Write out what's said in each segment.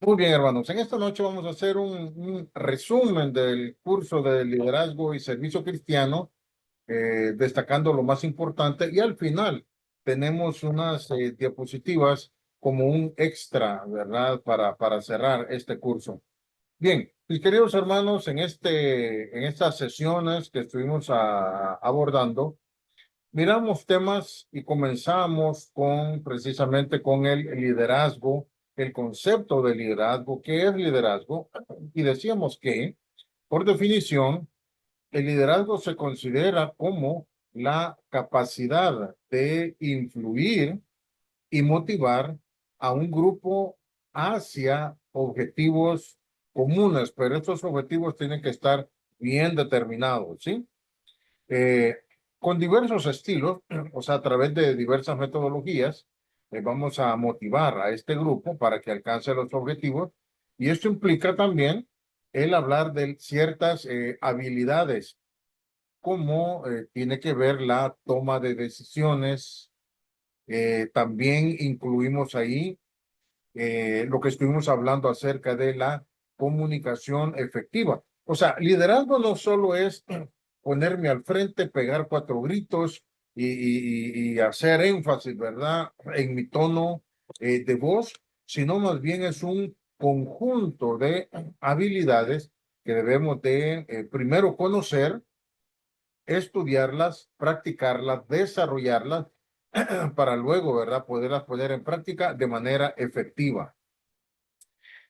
Muy bien, hermanos. En esta noche vamos a hacer un resumen del curso de liderazgo y servicio cristiano, destacando lo más importante. Y al final tenemos unas diapositivas como un extra, ¿verdad? Para cerrar este curso. Bien, mis queridos hermanos, en estas sesiones que estuvimos abordando, miramos temas y comenzamos precisamente con el liderazgo, el concepto de liderazgo. ¿Qué es liderazgo? Y decíamos que, por definición, el liderazgo se considera como la capacidad de influir y motivar a un grupo hacia objetivos comunes, pero estos objetivos tienen que estar bien determinados, ¿sí? Eh, con diversos estilos, o sea, a través de diversas metodologías, vamos a motivar a este grupo para que alcance los objetivos. Y esto implica también el hablar de ciertas habilidades, como tiene que ver la toma de decisiones. También incluimos ahí lo que estuvimos hablando acerca de la comunicación efectiva. O sea, liderazgo no solo es ponerme al frente, pegar cuatro gritos y hacer énfasis, ¿verdad? En mi tono de voz, sino más bien es un conjunto de habilidades que debemos de primero conocer, estudiarlas, practicarlas, desarrollarlas para luego, ¿verdad? Poderlas poner en práctica de manera efectiva.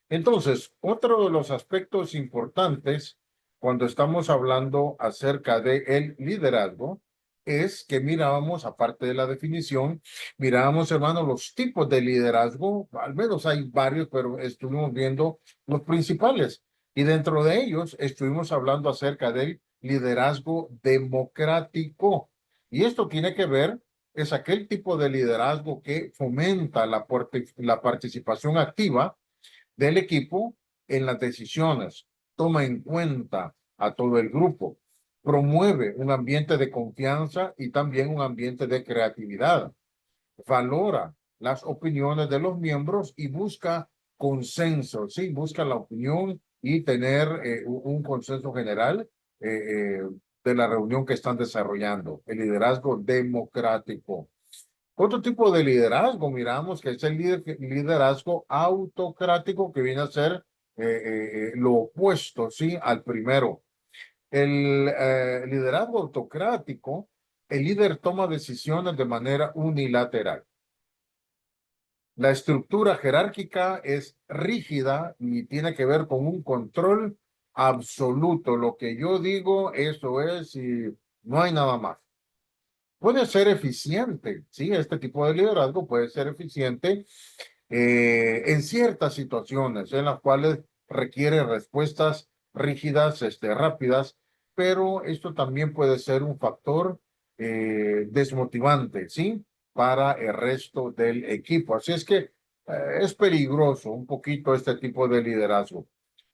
Entonces, otro de los aspectos importantes cuando estamos hablando acerca de el liderazgo es que mirábamos, aparte de la definición, mirábamos, hermano, los tipos de liderazgo. Al menos hay varios, pero estuvimos viendo los principales. Y dentro de ellos estuvimos hablando acerca del liderazgo democrático. Y esto tiene que ver, es aquel tipo de liderazgo que fomenta la participación activa del equipo en las decisiones, toma en cuenta a todo el grupo, promueve un ambiente de confianza y también un ambiente de creatividad, valora las opiniones de los miembros y busca consenso, ¿sí? Busca la opinión y tener un consenso general eh, de la reunión que están desarrollando, el liderazgo democrático. Otro tipo de liderazgo, miramos que es el liderazgo autocrático, que viene a ser lo opuesto, ¿sí? Al primero. El liderazgo autocrático, el líder toma decisiones de manera unilateral. La estructura jerárquica es rígida y tiene que ver con un control absoluto. Lo que yo digo, eso es y no hay nada más. Puede ser eficiente, ¿sí? Este tipo de liderazgo puede ser eficiente en ciertas situaciones en las cuales requiere respuestas rígidas, rápidas, pero esto también puede ser un factor desmotivante, ¿sí? Para el resto del equipo. Así es que es peligroso un poquito este tipo de liderazgo.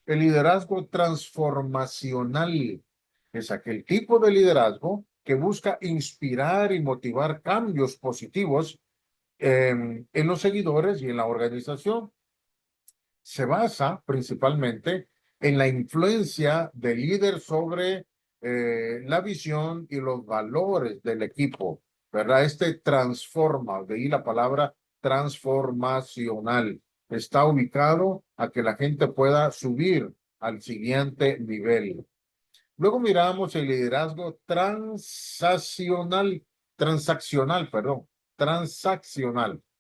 El liderazgo transformacional es aquel tipo de liderazgo que busca inspirar y motivar cambios positivos en los seguidores y en la organización. Se basa principalmente en la influencia del líder sobre la visión y los valores del equipo, ¿verdad? Transforma, de ahí la palabra transformacional. Está ubicado a que la gente pueda subir al siguiente nivel. Luego miramos el liderazgo transaccional,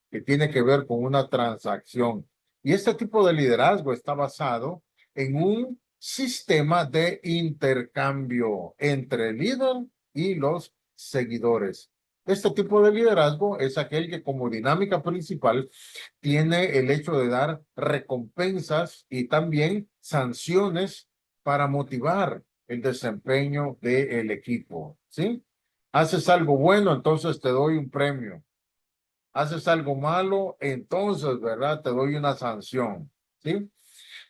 que tiene que ver con una transacción. Y este tipo de liderazgo está basado en un sistema de intercambio entre el líder y los seguidores. Este tipo de liderazgo es aquel que como dinámica principal tiene el hecho de dar recompensas y también sanciones para motivar el desempeño del equipo, ¿sí? Haces algo bueno, entonces te doy un premio. Haces algo malo, entonces, ¿verdad? Te doy una sanción, ¿sí?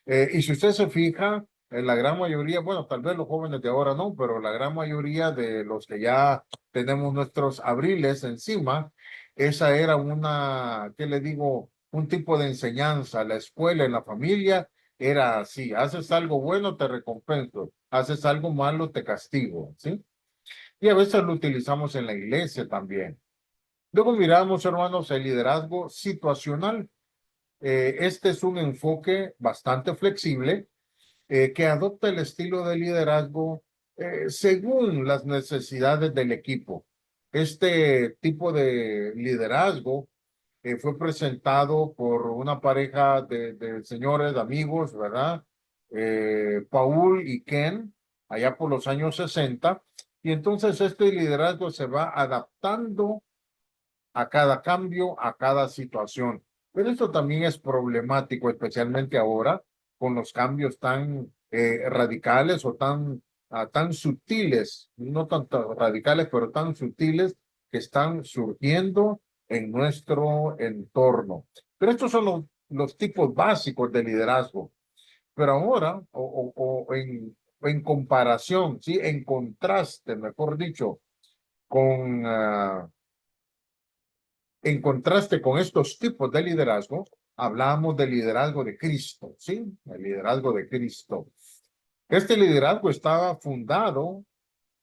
Y si usted se fija, en la gran mayoría, bueno, tal vez los jóvenes de ahora no, pero la gran mayoría de los que ya tenemos nuestros abriles encima, esa era una, ¿qué le digo? un tipo de enseñanza. La escuela, en la familia, era así. Haces algo bueno, te recompenso. Haces algo malo, te castigo, ¿sí? Y a veces lo utilizamos en la iglesia también. Luego miramos, hermanos, el liderazgo situacional. Este es un enfoque bastante flexible que adopta el estilo de liderazgo según las necesidades del equipo. Este tipo de liderazgo fue presentado por una pareja de señores, de amigos, ¿verdad? Paul y Ken, allá por los años 60. Y entonces este liderazgo se va adaptando a cada cambio, a cada situación. Pero esto también es problemático, especialmente ahora, con los cambios tan radicales o tan sutiles, no tanto radicales, pero tan sutiles que están surgiendo en nuestro entorno. Pero estos son los tipos básicos de liderazgo. Pero ahora, en comparación, ¿sí? En contraste, mejor dicho, con... en contraste con estos tipos de liderazgo, hablamos del liderazgo de Cristo, ¿sí? El liderazgo de Cristo. Este liderazgo estaba fundado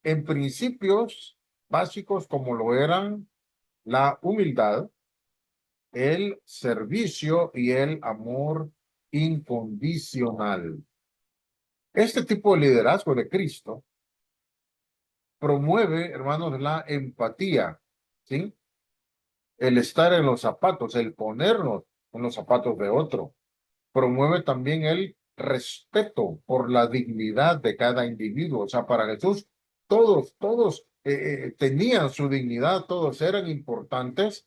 en principios básicos como lo eran la humildad, el servicio y el amor incondicional. Este tipo de liderazgo de Cristo promueve, hermanos, la empatía, ¿sí? El estar en los zapatos, el ponernos en los zapatos de otro. Promueve también el respeto por la dignidad de cada individuo. O sea, para Jesús, todos tenían su dignidad, todos eran importantes,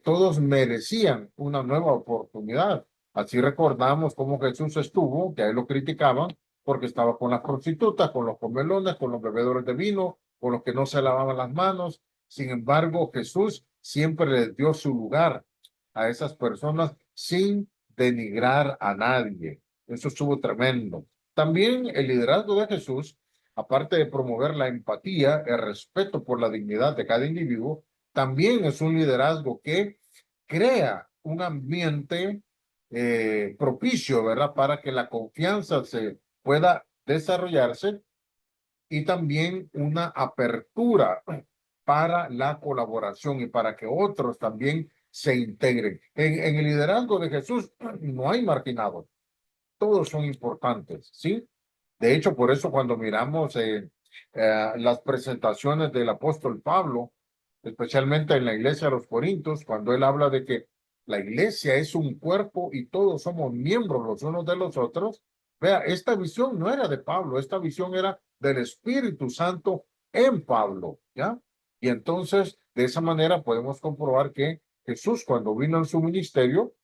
todos merecían una nueva oportunidad. Así recordamos cómo Jesús estuvo, que a él lo criticaban, porque estaba con las prostitutas, con los comelones, con los bebedores de vino, con los que no se lavaban las manos. Sin embargo, Jesús siempre les dio su lugar a esas personas sin denigrar a nadie. Eso estuvo tremendo. También el liderazgo de Jesús, aparte de promover la empatía, el respeto por la dignidad de cada individuo, también es un liderazgo que crea un ambiente propicio, ¿verdad? Para que la confianza se pueda desarrollarse y también una apertura para la colaboración y para que otros también se integren. En el liderazgo de Jesús no hay marginados, todos son importantes, ¿sí? De hecho, por eso cuando miramos las presentaciones del apóstol Pablo, especialmente en la iglesia de los Corintios, cuando él habla de que la iglesia es un cuerpo y todos somos miembros los unos de los otros, vea, esta visión no era de Pablo, esta visión era del Espíritu Santo en Pablo, ¿ya? Y entonces, de esa manera podemos comprobar que Jesús, cuando vino en su ministerio,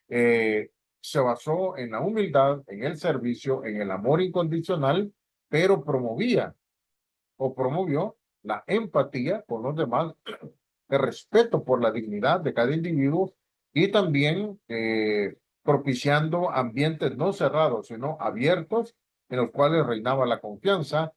eh, se basó en la humildad, en el servicio, en el amor incondicional, pero promovió la empatía con los demás, el respeto por la dignidad de cada individuo y también propiciando ambientes no cerrados, sino abiertos, en los cuales reinaba la confianza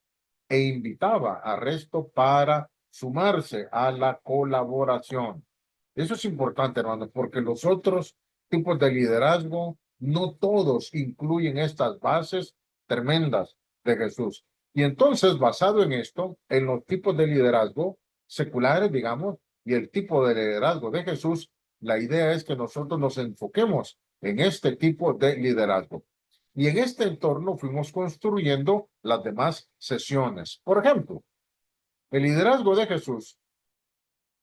e invitaba al resto para sumarse a la colaboración. Eso es importante, hermano, porque los otros tipos de liderazgo, no todos incluyen estas bases tremendas de Jesús. Y entonces, basado en esto, en los tipos de liderazgo seculares, digamos, y el tipo de liderazgo de Jesús, la idea es que nosotros nos enfoquemos en este tipo de liderazgo. Y en este entorno fuimos construyendo las demás sesiones. Por ejemplo, el liderazgo de Jesús,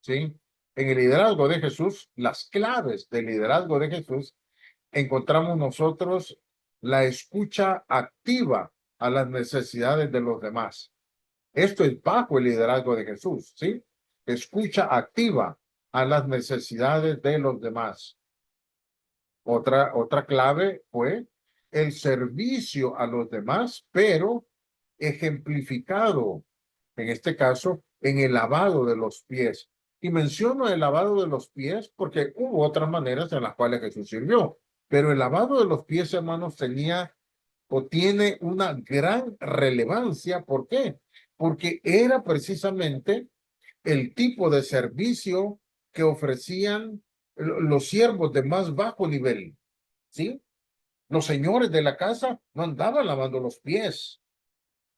¿sí? En el liderazgo de Jesús, las claves del liderazgo de Jesús, encontramos nosotros la escucha activa a las necesidades de los demás. Esto es bajo el liderazgo de Jesús, ¿sí? Escucha activa a las necesidades de los demás. Otra clave fue el servicio a los demás, pero ejemplificado, en este caso, en el lavado de los pies. Y menciono el lavado de los pies porque hubo otras maneras en las cuales Jesús sirvió, pero el lavado de los pies, hermanos, tenía o tiene una gran relevancia. ¿Por qué? Porque era precisamente el tipo de servicio que ofrecían los siervos de más bajo nivel, ¿sí? Los señores de la casa no andaban lavando los pies.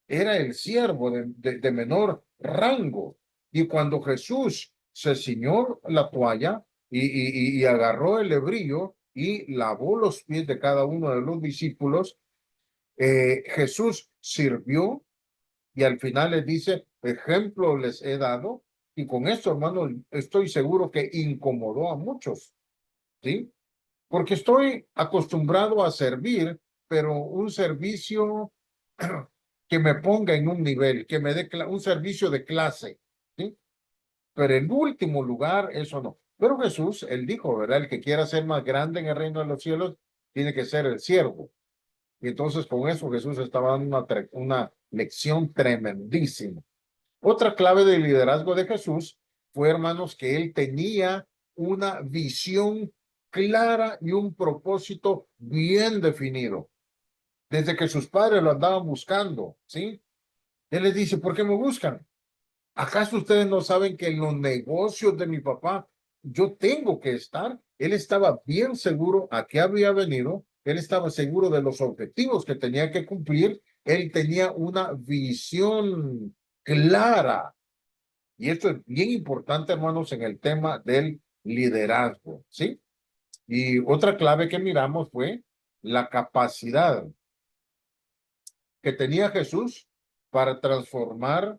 Era el siervo de menor rango. Y cuando Jesús se ciñó la toalla y agarró el hebrillo y lavó los pies de cada uno de los discípulos, Jesús sirvió y al final les dice, ejemplo les he dado. Y con esto, hermano, estoy seguro que incomodó a muchos, ¿sí? Porque estoy acostumbrado a servir, pero un servicio que me ponga en un nivel, que me dé un servicio de clase, ¿sí? Pero en último lugar, eso no. Pero Jesús, él dijo, ¿verdad? El que quiera ser más grande en el reino de los cielos, tiene que ser el siervo. Y entonces con eso Jesús estaba dando una lección tremendísima. Otra clave del liderazgo de Jesús fue, hermanos, que él tenía una visión clara y un propósito bien definido. Desde que sus padres lo andaban buscando, ¿sí? Él les dice, ¿por qué me buscan? ¿Acaso ustedes no saben que en los negocios de mi papá yo tengo que estar? Él estaba bien seguro a qué había venido, él estaba seguro de los objetivos que tenía que cumplir, él tenía una visión clara. Y esto es bien importante, hermanos, en el tema del liderazgo, ¿sí? Y otra clave que miramos fue la capacidad que tenía Jesús para transformar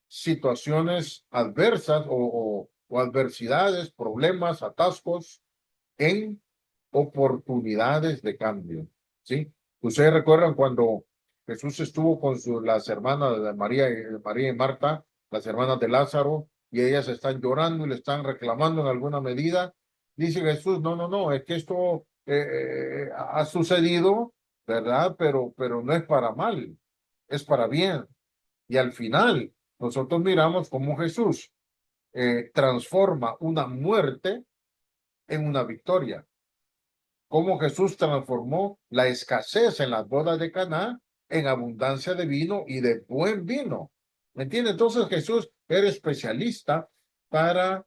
situaciones adversas o adversidades, problemas, atascos en oportunidades de cambio, ¿sí? Ustedes recuerdan cuando Jesús estuvo con las hermanas de María y Marta, las hermanas de Lázaro, y ellas están llorando y le están reclamando en alguna medida. Dice Jesús, no, no, no, es que esto ha sucedido, ¿verdad? Pero no es para mal, es para bien. Y al final, nosotros miramos cómo Jesús transforma una muerte en una victoria. Cómo Jesús transformó la escasez en las bodas de Caná en abundancia de vino y de buen vino. ¿Me entiende? Entonces Jesús era especialista para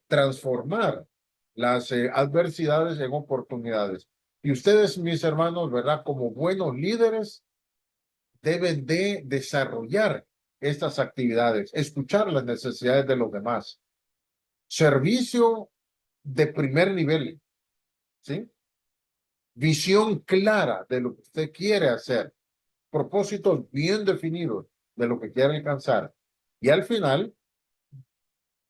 transformar las adversidades en oportunidades. Y ustedes, mis hermanos, ¿verdad? Como buenos líderes, deben de desarrollar estas actividades, escuchar las necesidades de los demás. Servicio de primer nivel, ¿sí? Visión clara de lo que usted quiere hacer, propósitos bien definidos de lo que quiere alcanzar. Y al final,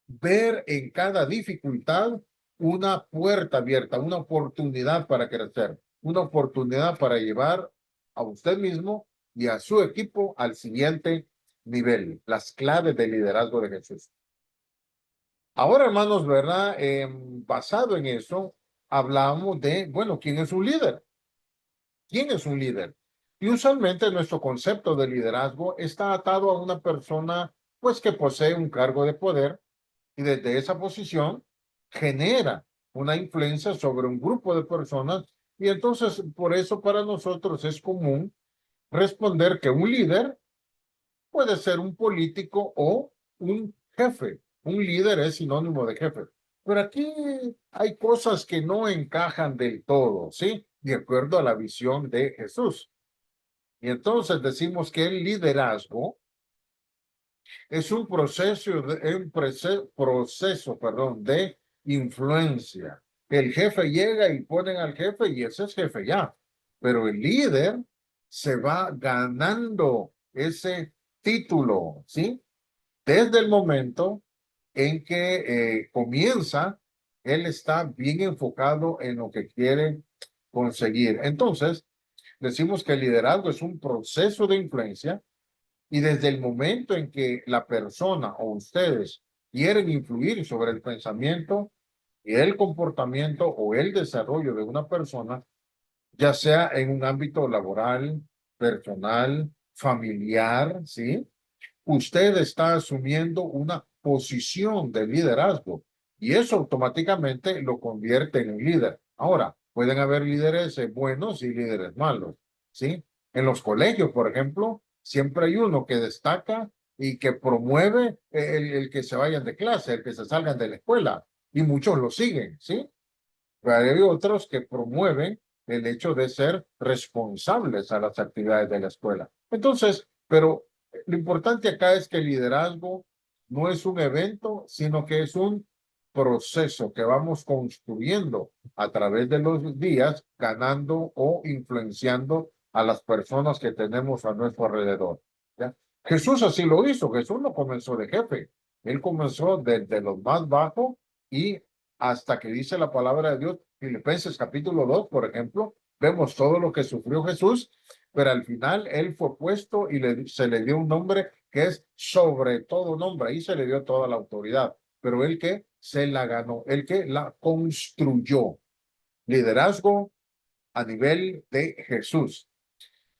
ver en cada dificultad una puerta abierta, una oportunidad para crecer, una oportunidad para llevar a usted mismo y a su equipo al siguiente nivel, las claves del liderazgo de Jesús. Ahora, hermanos, ¿verdad? Basado en eso, hablamos de, bueno, ¿quién es un líder? ¿Quién es un líder? Y usualmente nuestro concepto de liderazgo está atado a una persona, pues, que posee un cargo de poder y desde esa posición genera una influencia sobre un grupo de personas y entonces por eso para nosotros es común responder que un líder puede ser un político o un jefe. Un líder es sinónimo de jefe. Pero aquí hay cosas que no encajan del todo, ¿sí? De acuerdo a la visión de Jesús. Y entonces decimos que el liderazgo es un proceso, perdón, de influencia. El jefe llega y ponen al jefe y ese es jefe ya. Pero el líder se va ganando ese título, ¿sí? Desde el momento en que comienza, él está bien enfocado en lo que quiere conseguir. Entonces, decimos que el liderazgo es un proceso de influencia y desde el momento en que la persona o ustedes quieren influir sobre el pensamiento y el comportamiento o el desarrollo de una persona, ya sea en un ámbito laboral, personal, familiar, ¿sí? Usted está asumiendo una posición de liderazgo y eso automáticamente lo convierte en un líder. Ahora, pueden haber líderes buenos y líderes malos, ¿sí? En los colegios, por ejemplo, siempre hay uno que destaca y que promueve el que se vayan de clase, el que se salgan de la escuela y muchos lo siguen, ¿sí? Pero hay otros que promueven el hecho de ser responsables a las actividades de la escuela. Entonces, pero lo importante acá es que el liderazgo no es un evento, sino que es un proceso que vamos construyendo a través de los días, ganando o influenciando a las personas que tenemos a nuestro alrededor. ¿Ya? Jesús así lo hizo. Jesús no comenzó de jefe. Él comenzó desde los más bajos y hasta que dice la palabra de Dios, Filipenses capítulo 2, por ejemplo, vemos todo lo que sufrió Jesús, pero al final él fue puesto y se le dio un nombre que es sobre todo nombre, ahí se le dio toda la autoridad, pero él que se la ganó, el que la construyó. Liderazgo a nivel de Jesús.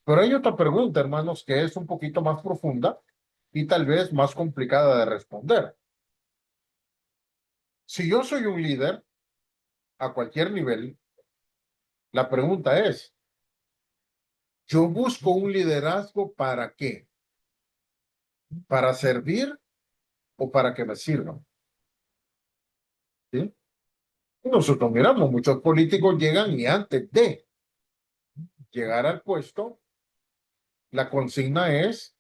Pero hay otra pregunta, hermanos, que es un poquito más profunda y tal vez más complicada de responder. Si yo soy un líder a cualquier nivel, la pregunta es, ¿yo busco un liderazgo para qué? ¿Para servir o para que me sirvan? ¿Sí? Nosotros miramos, muchos políticos llegan y antes de llegar al puesto, la consigna es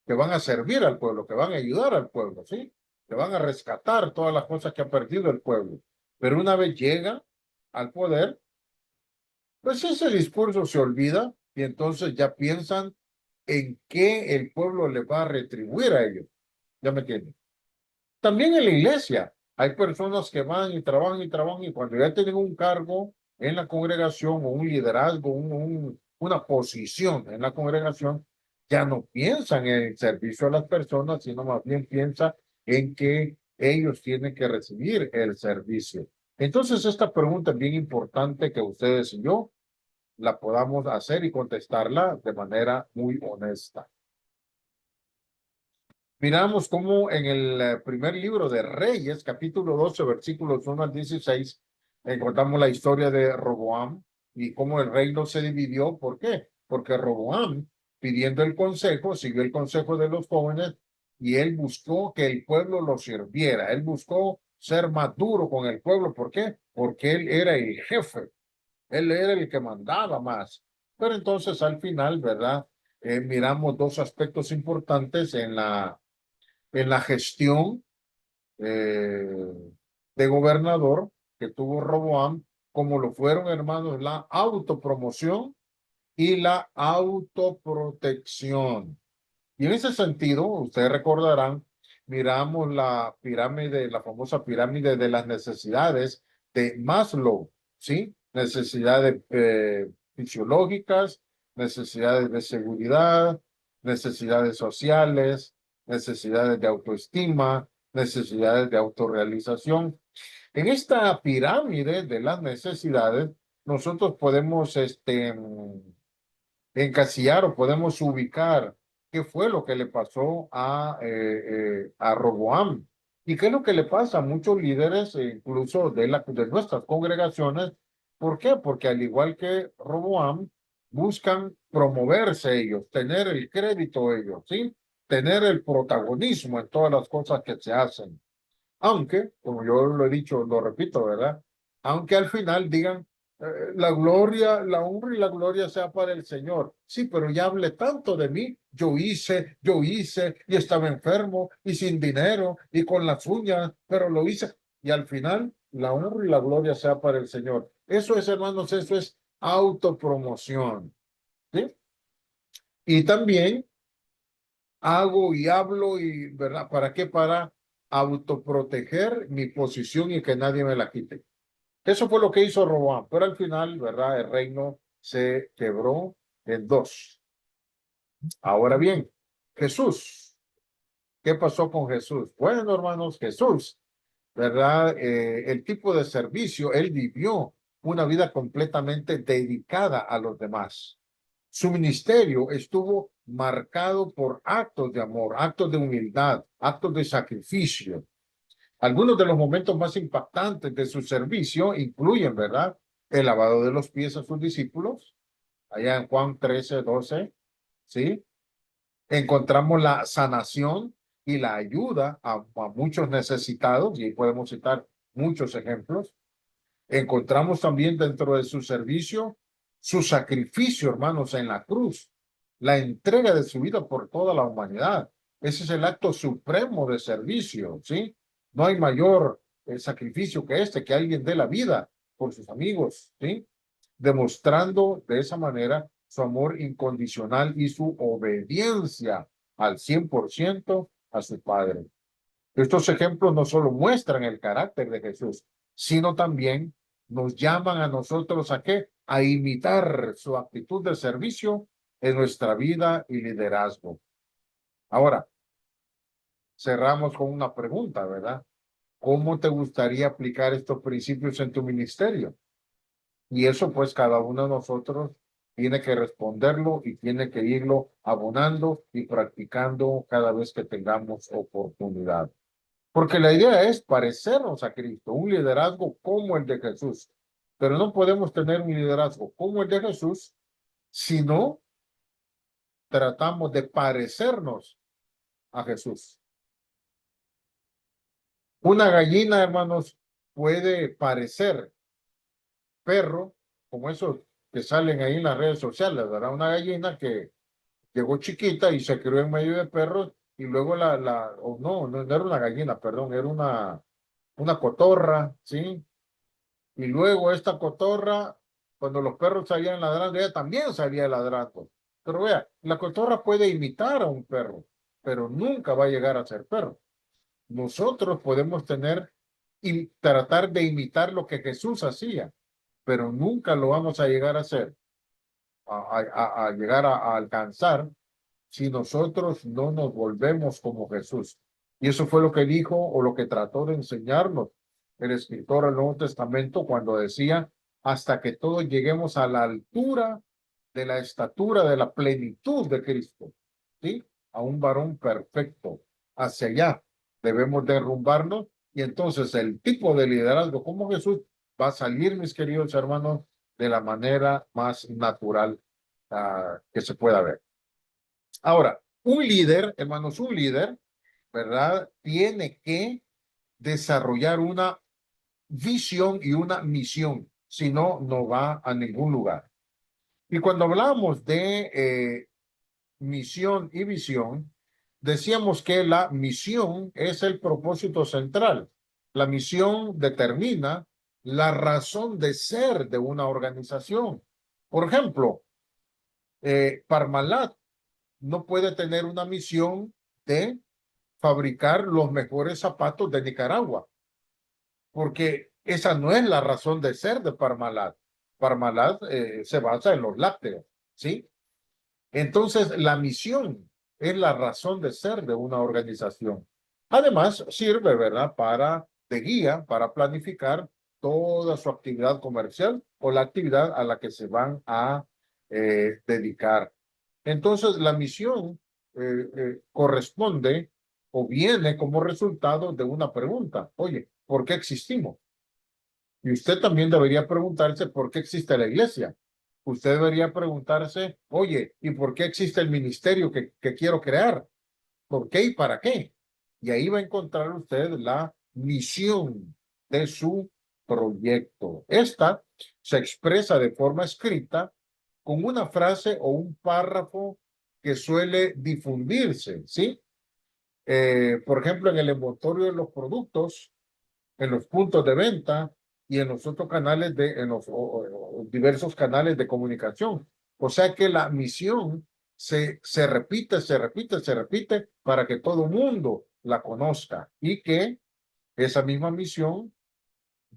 que van a servir al pueblo, que van a ayudar al pueblo, ¿sí? Que van a rescatar todas las cosas que ha perdido el pueblo. Pero una vez llega al poder, pues ese discurso se olvida y entonces ya piensan en qué el pueblo le va a retribuir a ellos. ¿Ya me entienden? También en la iglesia hay personas que van y trabajan y cuando ya tienen un cargo en la congregación o un liderazgo, una posición en la congregación, ya no piensan en el servicio a las personas, sino más bien piensan en que ellos tienen que recibir el servicio. Entonces, esta pregunta es bien importante que ustedes y yo la podamos hacer y contestarla de manera muy honesta. Miramos cómo en el primer libro de Reyes, capítulo 12, versículos 1 al 16, encontramos la historia de Roboam y cómo el reino se dividió. ¿Por qué? Porque Roboam, pidiendo el consejo, siguió el consejo de los jóvenes y él buscó que el pueblo lo sirviera. Él buscó ser más duro con el pueblo. ¿Por qué? Porque él era el jefe. Él era el que mandaba más. Pero entonces al final, ¿verdad? Miramos dos aspectos importantes en la gestión eh, de gobernador que tuvo Roboam, como lo fueron, hermanos, la autopromoción y la autoprotección. Y en ese sentido, ustedes recordarán, miramos la pirámide, la famosa pirámide de las necesidades de Maslow, ¿sí? Necesidades fisiológicas, necesidades de seguridad, necesidades sociales, necesidades de autoestima, necesidades de autorrealización. En esta pirámide de las necesidades, nosotros podemos encasillar o podemos ubicar qué fue lo que le pasó a Roboam y qué es lo que le pasa a muchos líderes, incluso de nuestras congregaciones. ¿Por qué? Porque al igual que Roboam, buscan promoverse ellos, tener el crédito ellos, ¿sí? Tener el protagonismo en todas las cosas que se hacen. Aunque, como yo lo he dicho, lo repito, ¿verdad? Aunque al final digan, la gloria, la honra y la gloria sea para el Señor. Sí, pero ya hablé tanto de mí. Yo hice, y estaba enfermo, y sin dinero, y con las uñas, pero lo hice. Y al final, la honra y la gloria sea para el Señor. Eso es, hermanos, eso es autopromoción. ¿Sí? Y también hago y hablo y, ¿verdad? ¿Para qué? Para autoproteger mi posición y que nadie me la quite. Eso fue lo que hizo Roboam, pero al final, ¿verdad? El reino se quebró en dos. Ahora bien, Jesús, ¿qué pasó con Jesús? Bueno, hermanos, Jesús, ¿verdad? El tipo de servicio, él vivió una vida completamente dedicada a los demás. Su ministerio estuvo marcado por actos de amor, actos de humildad, actos de sacrificio. Algunos de los momentos más impactantes de su servicio incluyen, ¿verdad? El lavado de los pies a sus discípulos, allá en Juan 13, 12, ¿sí? Encontramos la sanación y la ayuda a muchos necesitados, y ahí podemos citar muchos ejemplos. Encontramos también dentro de su servicio su sacrificio, hermanos, en la cruz, la entrega de su vida por toda la humanidad. Ese es el acto supremo de servicio, ¿sí? No hay mayor sacrificio que este, que alguien dé la vida por sus amigos, ¿sí? Demostrando de esa manera su amor incondicional y su obediencia al 100% a su Padre. Estos ejemplos no solo muestran el carácter de Jesús, sino también nos llaman a nosotros a qué? A imitar su actitud de servicio en nuestra vida y liderazgo. Ahora, cerramos con una pregunta, ¿verdad? ¿Cómo te gustaría aplicar estos principios en tu ministerio? Y eso pues cada uno de nosotros tiene que responderlo y tiene que irlo abonando y practicando cada vez que tengamos oportunidad. Porque la idea es parecernos a Cristo, un liderazgo como el de Jesús. Pero no podemos tener un liderazgo como el de Jesús si no tratamos de parecernos a Jesús. Una gallina, hermanos, puede parecer perro, como esos que salen ahí en las redes sociales, ¿verdad? Una gallina que llegó chiquita y se crió en medio de perros y luego no era una gallina, perdón, era una cotorra, ¿sí? Y luego esta cotorra, cuando los perros salían ladrando, ella también salía ladrando. Pero vea, la cotorra puede imitar a un perro, pero nunca va a llegar a ser perro. Nosotros podemos tener y tratar de imitar lo que Jesús hacía, pero nunca lo vamos a llegar a hacer, a llegar a alcanzar si nosotros no nos volvemos como Jesús. Y eso fue lo que dijo o lo que trató de enseñarnos el escritor del Nuevo Testamento cuando decía, hasta que todos lleguemos a la altura de la estatura de la plenitud de Cristo, ¿sí? A un varón perfecto. Hacia allá debemos derrumbarnos y entonces el tipo de liderazgo como Jesús va a salir, mis queridos hermanos, de la manera más natural que se pueda ver. Ahora, un líder, hermanos, un líder, ¿verdad? Tiene que desarrollar una visión y una misión, si no, no va a ningún lugar. Y cuando hablamos de misión y visión, decíamos que la misión es el propósito central. La misión determina la razón de ser de una organización. Por ejemplo, Parmalat no puede tener una misión de fabricar los mejores zapatos de Nicaragua, porque esa no es la razón de ser de Parmalat. Parmalat se basa en los lácteos, ¿sí? Entonces, la misión es la razón de ser de una organización. Además, sirve, ¿verdad?, para de guía, para planificar toda su actividad comercial o la actividad a la que se van a dedicar. Entonces, la misión corresponde o viene como resultado de una pregunta. Oye, ¿por qué existimos? Y usted también debería preguntarse por qué existe la iglesia. Usted debería preguntarse, oye, ¿y por qué existe el ministerio que quiero crear? ¿Por qué y para qué? Y ahí va a encontrar usted la misión de su proyecto. Esta se expresa de forma escrita con una frase o un párrafo que suele difundirse, ¿sí? Por ejemplo, en el envoltorio de los productos, en los puntos de venta y en los otros canales en los diversos canales de comunicación. O sea que la misión se repite, se repite, se repite para que todo mundo la conozca y que esa misma misión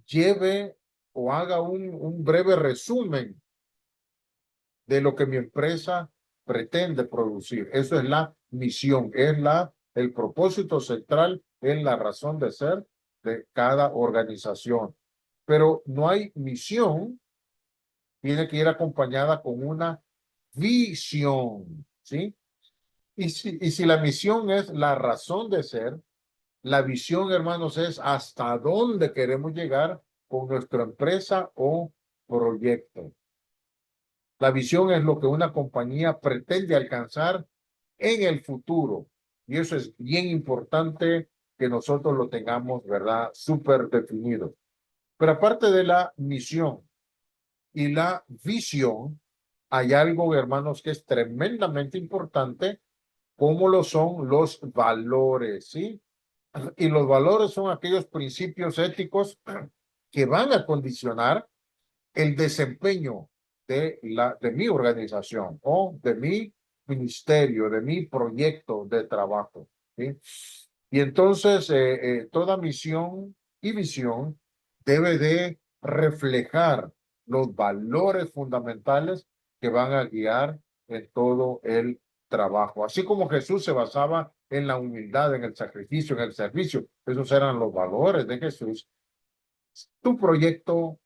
lleve o haga un breve resumen de lo que mi empresa pretende producir. Eso es la misión, es el propósito central, es la razón de ser de cada organización. Pero no hay misión, tiene que ir acompañada con una visión, ¿sí? Y si la misión es la razón de ser, la visión, hermanos, es hasta dónde queremos llegar con nuestra empresa o proyecto. La visión es lo que una compañía pretende alcanzar en el futuro. Y eso es bien importante que nosotros lo tengamos, ¿verdad? Súper definido. Pero aparte de la misión y la visión, hay algo, hermanos, que es tremendamente importante, como lo son los valores, ¿sí? Y los valores son aquellos principios éticos que van a condicionar el desempeño de mi organización o de mi ministerio, de mi proyecto de trabajo, ¿sí? Y entonces toda misión y visión debe de reflejar los valores fundamentales que van a guiar en todo el trabajo. Así como Jesús se basaba en la humildad, en el sacrificio, en el servicio, esos eran los valores de Jesús. Tu proyecto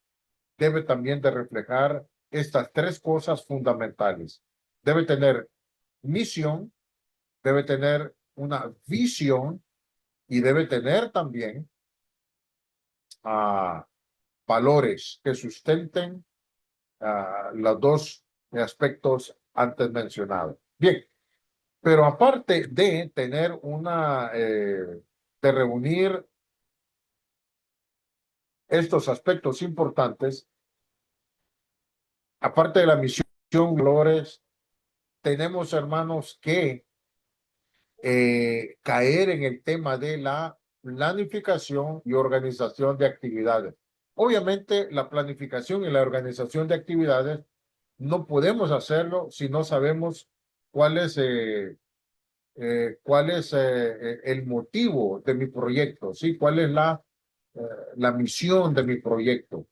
debe también de reflejar estas tres cosas fundamentales. Debe tener misión, debe tener una visión y debe tener también valores que sustenten los dos aspectos antes mencionados. Bien, pero aparte de tener de reunir estos aspectos importantes, aparte de la misión, valores, tenemos, hermanos, que caer en el tema de la planificación y organización de actividades. Obviamente, la planificación y la organización de actividades no podemos hacerlo si no sabemos cuál es el motivo de mi proyecto, ¿sí? ¿Cuál es la misión de mi proyecto?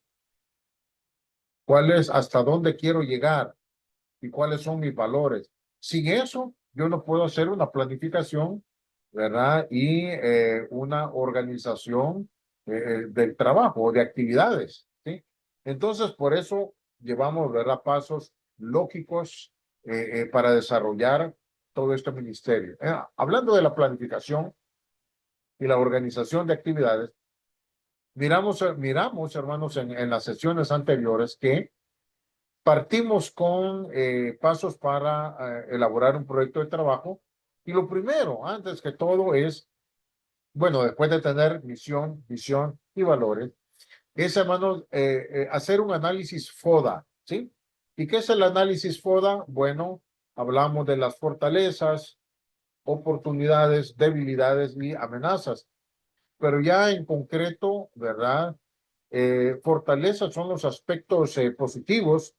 ¿Cuál es hasta dónde quiero llegar? ¿Y cuáles son mis valores? Sin eso, yo no puedo hacer una planificación, ¿verdad? Y una organización del trabajo o de actividades, ¿sí? Entonces, por eso llevamos, ¿verdad? Pasos lógicos para desarrollar todo este ministerio. Hablando de la planificación y la organización de actividades, miramos, hermanos, en las sesiones anteriores que partimos con pasos para elaborar un proyecto de trabajo. Y lo primero, antes que todo, es, bueno, después de tener misión, visión y valores, es, hermanos, hacer un análisis FODA, ¿sí? ¿Y qué es el análisis FODA? Bueno, hablamos de las fortalezas, oportunidades, debilidades y amenazas. Pero ya en concreto, ¿verdad? Fortalezas son los aspectos positivos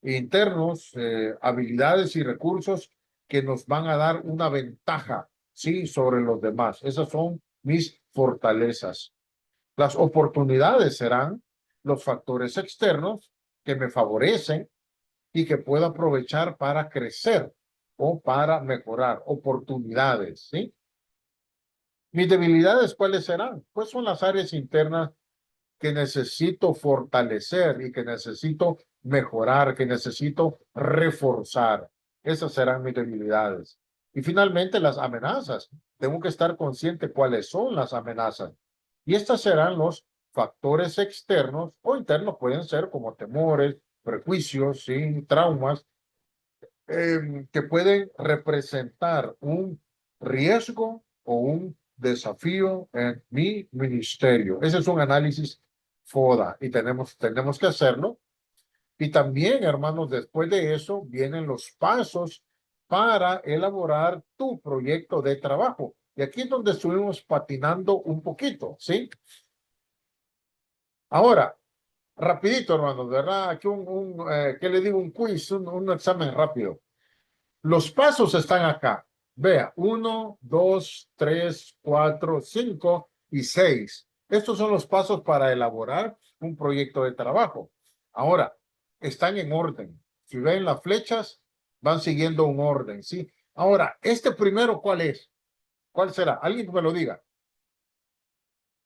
internos, habilidades y recursos que nos van a dar una ventaja, sí, sobre los demás. Esas son mis fortalezas. Las oportunidades serán los factores externos que me favorecen y que puedo aprovechar para crecer o para mejorar. Oportunidades, ¿sí? Mis debilidades, ¿cuáles serán? Pues son las áreas internas que necesito fortalecer y que necesito mejorar, que necesito reforzar. Esas serán mis debilidades. Y finalmente, las amenazas. Tengo que estar consciente cuáles son las amenazas. Y estas serán los factores externos o internos, pueden ser como temores, prejuicios, ¿sí? Traumas, que pueden representar un riesgo o un desafío en mi ministerio. Ese es un análisis FODA y tenemos que hacerlo. Y también, hermanos, después de eso vienen los pasos para elaborar tu proyecto de trabajo. Y aquí es donde estuvimos patinando un poquito, ¿sí? Ahora, rapidito, hermanos, ¿verdad? Aquí ¿qué le digo? Un quiz, un examen rápido. Los pasos están acá. Vea, 1, 2, 3, 4, 5 y 6. Estos son los pasos para elaborar un proyecto de trabajo. Ahora, están en orden. Si ven las flechas, van siguiendo un orden, ¿sí? Ahora, este primero, ¿cuál es? ¿Cuál será? Alguien que me lo diga.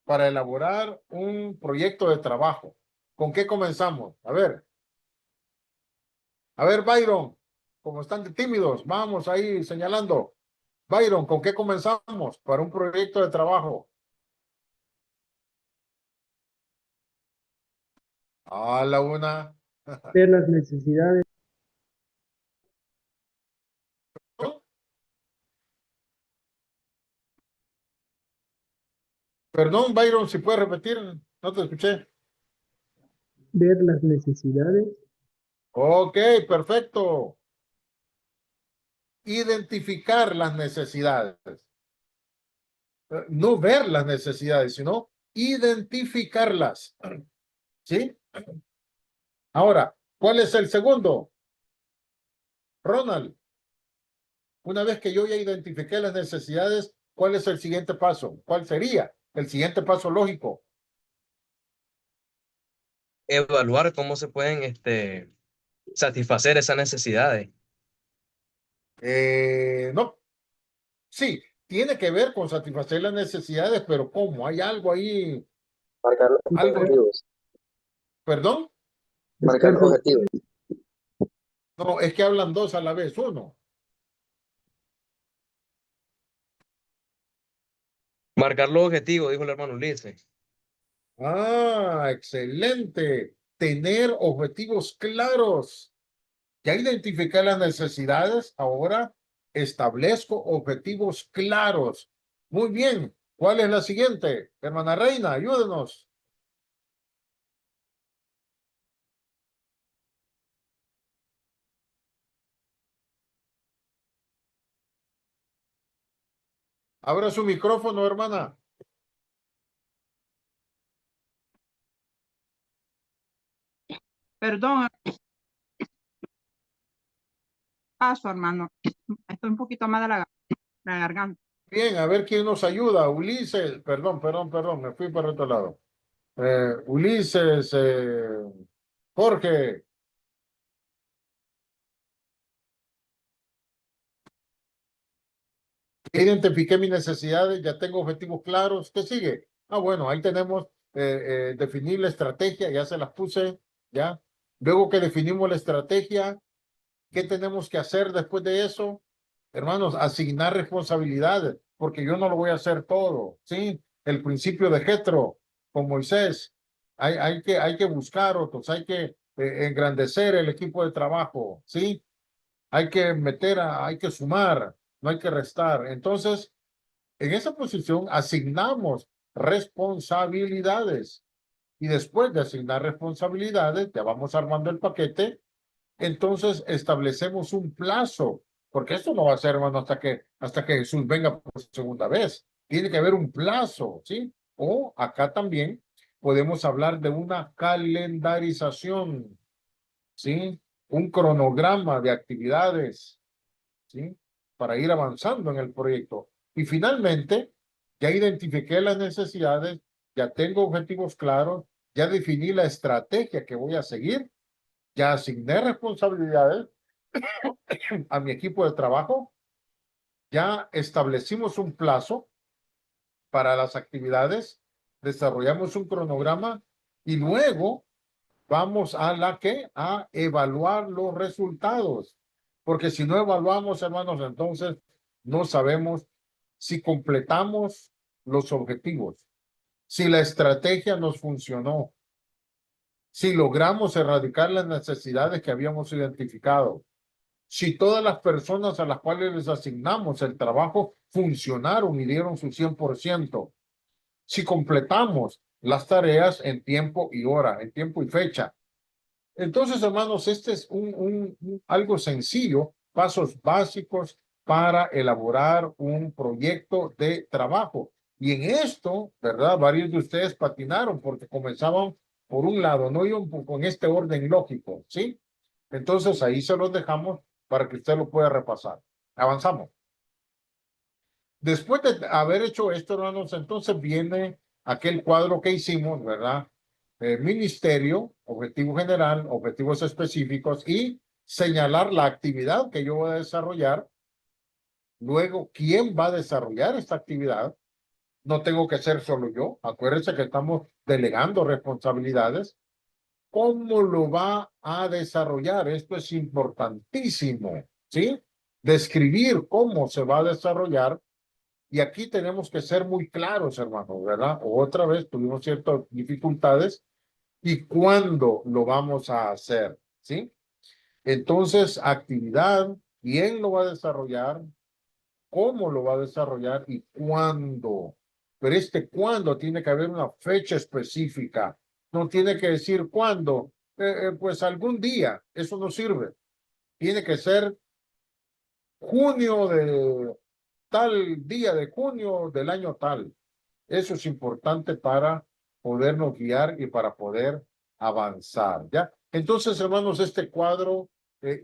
Para elaborar un proyecto de trabajo. ¿Con qué comenzamos? A ver, Byron, como están de tímidos, vamos ahí señalando. Byron, ¿con qué comenzamos para un proyecto de trabajo? A la una. Ver las necesidades. Perdón, Byron, si puedes repetir. No te escuché. Ver las necesidades. Ok, perfecto. Identificar las necesidades. No ver las necesidades, sino identificarlas. ¿Sí? Ahora, ¿cuál es el segundo? Ronald, una vez que yo ya identifiqué las necesidades, ¿cuál es el siguiente paso? ¿Cuál sería el siguiente paso lógico? Evaluar cómo se pueden satisfacer esas necesidades. No, sí, tiene que ver con satisfacer las necesidades, pero ¿cómo? Hay algo ahí, Marcar los algo, objetivos. perdón, Marcar los objetivos. no, es que hablan dos a la vez, uno. Marcar los objetivos, dijo el hermano Ulises. Ah, excelente. Tener objetivos claros. Ya identifiqué las necesidades, ahora establezco objetivos claros. Muy bien. ¿Cuál es la siguiente? Hermana Reina, ayúdenos. Abra su micrófono, hermana. Perdón, paso, hermano. Estoy un poquito más de la garganta. Bien, a ver quién nos ayuda. Ulises, perdón, me fui para otro lado. Ulises, Jorge. Identifiqué mis necesidades, ya tengo objetivos claros. ¿Qué sigue? Ah, bueno, ahí tenemos definir la estrategia, ya se las puse, ya. Luego que definimos la estrategia, ¿qué tenemos que hacer después de eso? Hermanos, asignar responsabilidades, porque yo no lo voy a hacer todo, ¿sí? El principio de Jetro con Moisés. Hay que buscar otros, hay que engrandecer el equipo de trabajo, ¿sí? Hay que hay que sumar, no hay que restar. Entonces, en esa posición asignamos responsabilidades y después de asignar responsabilidades, ya vamos armando el paquete, entonces establecemos un plazo, porque esto no va a ser, hermano, hasta que Jesús venga por segunda vez. Tiene que haber un plazo, ¿sí? O acá también podemos hablar de una calendarización, ¿sí? Un cronograma de actividades, ¿sí? Para ir avanzando en el proyecto. Y finalmente, ya identifiqué las necesidades, ya tengo objetivos claros, ya definí la estrategia que voy a seguir, ya asigné responsabilidades a mi equipo de trabajo, ya establecimos un plazo para las actividades, desarrollamos un cronograma y luego vamos a a evaluar los resultados. Porque si no evaluamos, hermanos, entonces no sabemos si completamos los objetivos, si la estrategia nos funcionó, si logramos erradicar las necesidades que habíamos identificado, si todas las personas a las cuales les asignamos el trabajo funcionaron y dieron su 100%, si completamos las tareas en tiempo y hora, en tiempo y fecha. Entonces, hermanos, este es algo sencillo, pasos básicos para elaborar un proyecto de trabajo. Y en esto, ¿verdad? Varios de ustedes patinaron porque comenzaban por un lado, no iban con este orden lógico, ¿sí? Entonces, ahí se los dejamos para que usted lo pueda repasar. Avanzamos. Después de haber hecho esto, hermanos, entonces viene aquel cuadro que hicimos, ¿verdad? Ministerio, objetivo general, objetivos específicos y señalar la actividad que yo voy a desarrollar. Luego, ¿quién va a desarrollar esta actividad? No tengo que ser solo yo. Acuérdense que estamos delegando responsabilidades. ¿Cómo lo va a desarrollar? Esto es importantísimo, ¿sí? Describir cómo se va a desarrollar. Y aquí tenemos que ser muy claros, hermanos, ¿verdad? Otra vez tuvimos ciertas dificultades. ¿Y cuándo lo vamos a hacer? ¿Sí? Entonces, actividad, ¿quién lo va a desarrollar? ¿Cómo lo va a desarrollar? ¿Y cuándo? pero cuándo tiene que haber una fecha específica. No tiene que decir cuándo, pues algún día, eso no sirve. Tiene que ser junio de tal día de junio del año tal. Eso es importante para podernos guiar y para poder avanzar, ¿ya? Entonces, hermanos, este cuadro,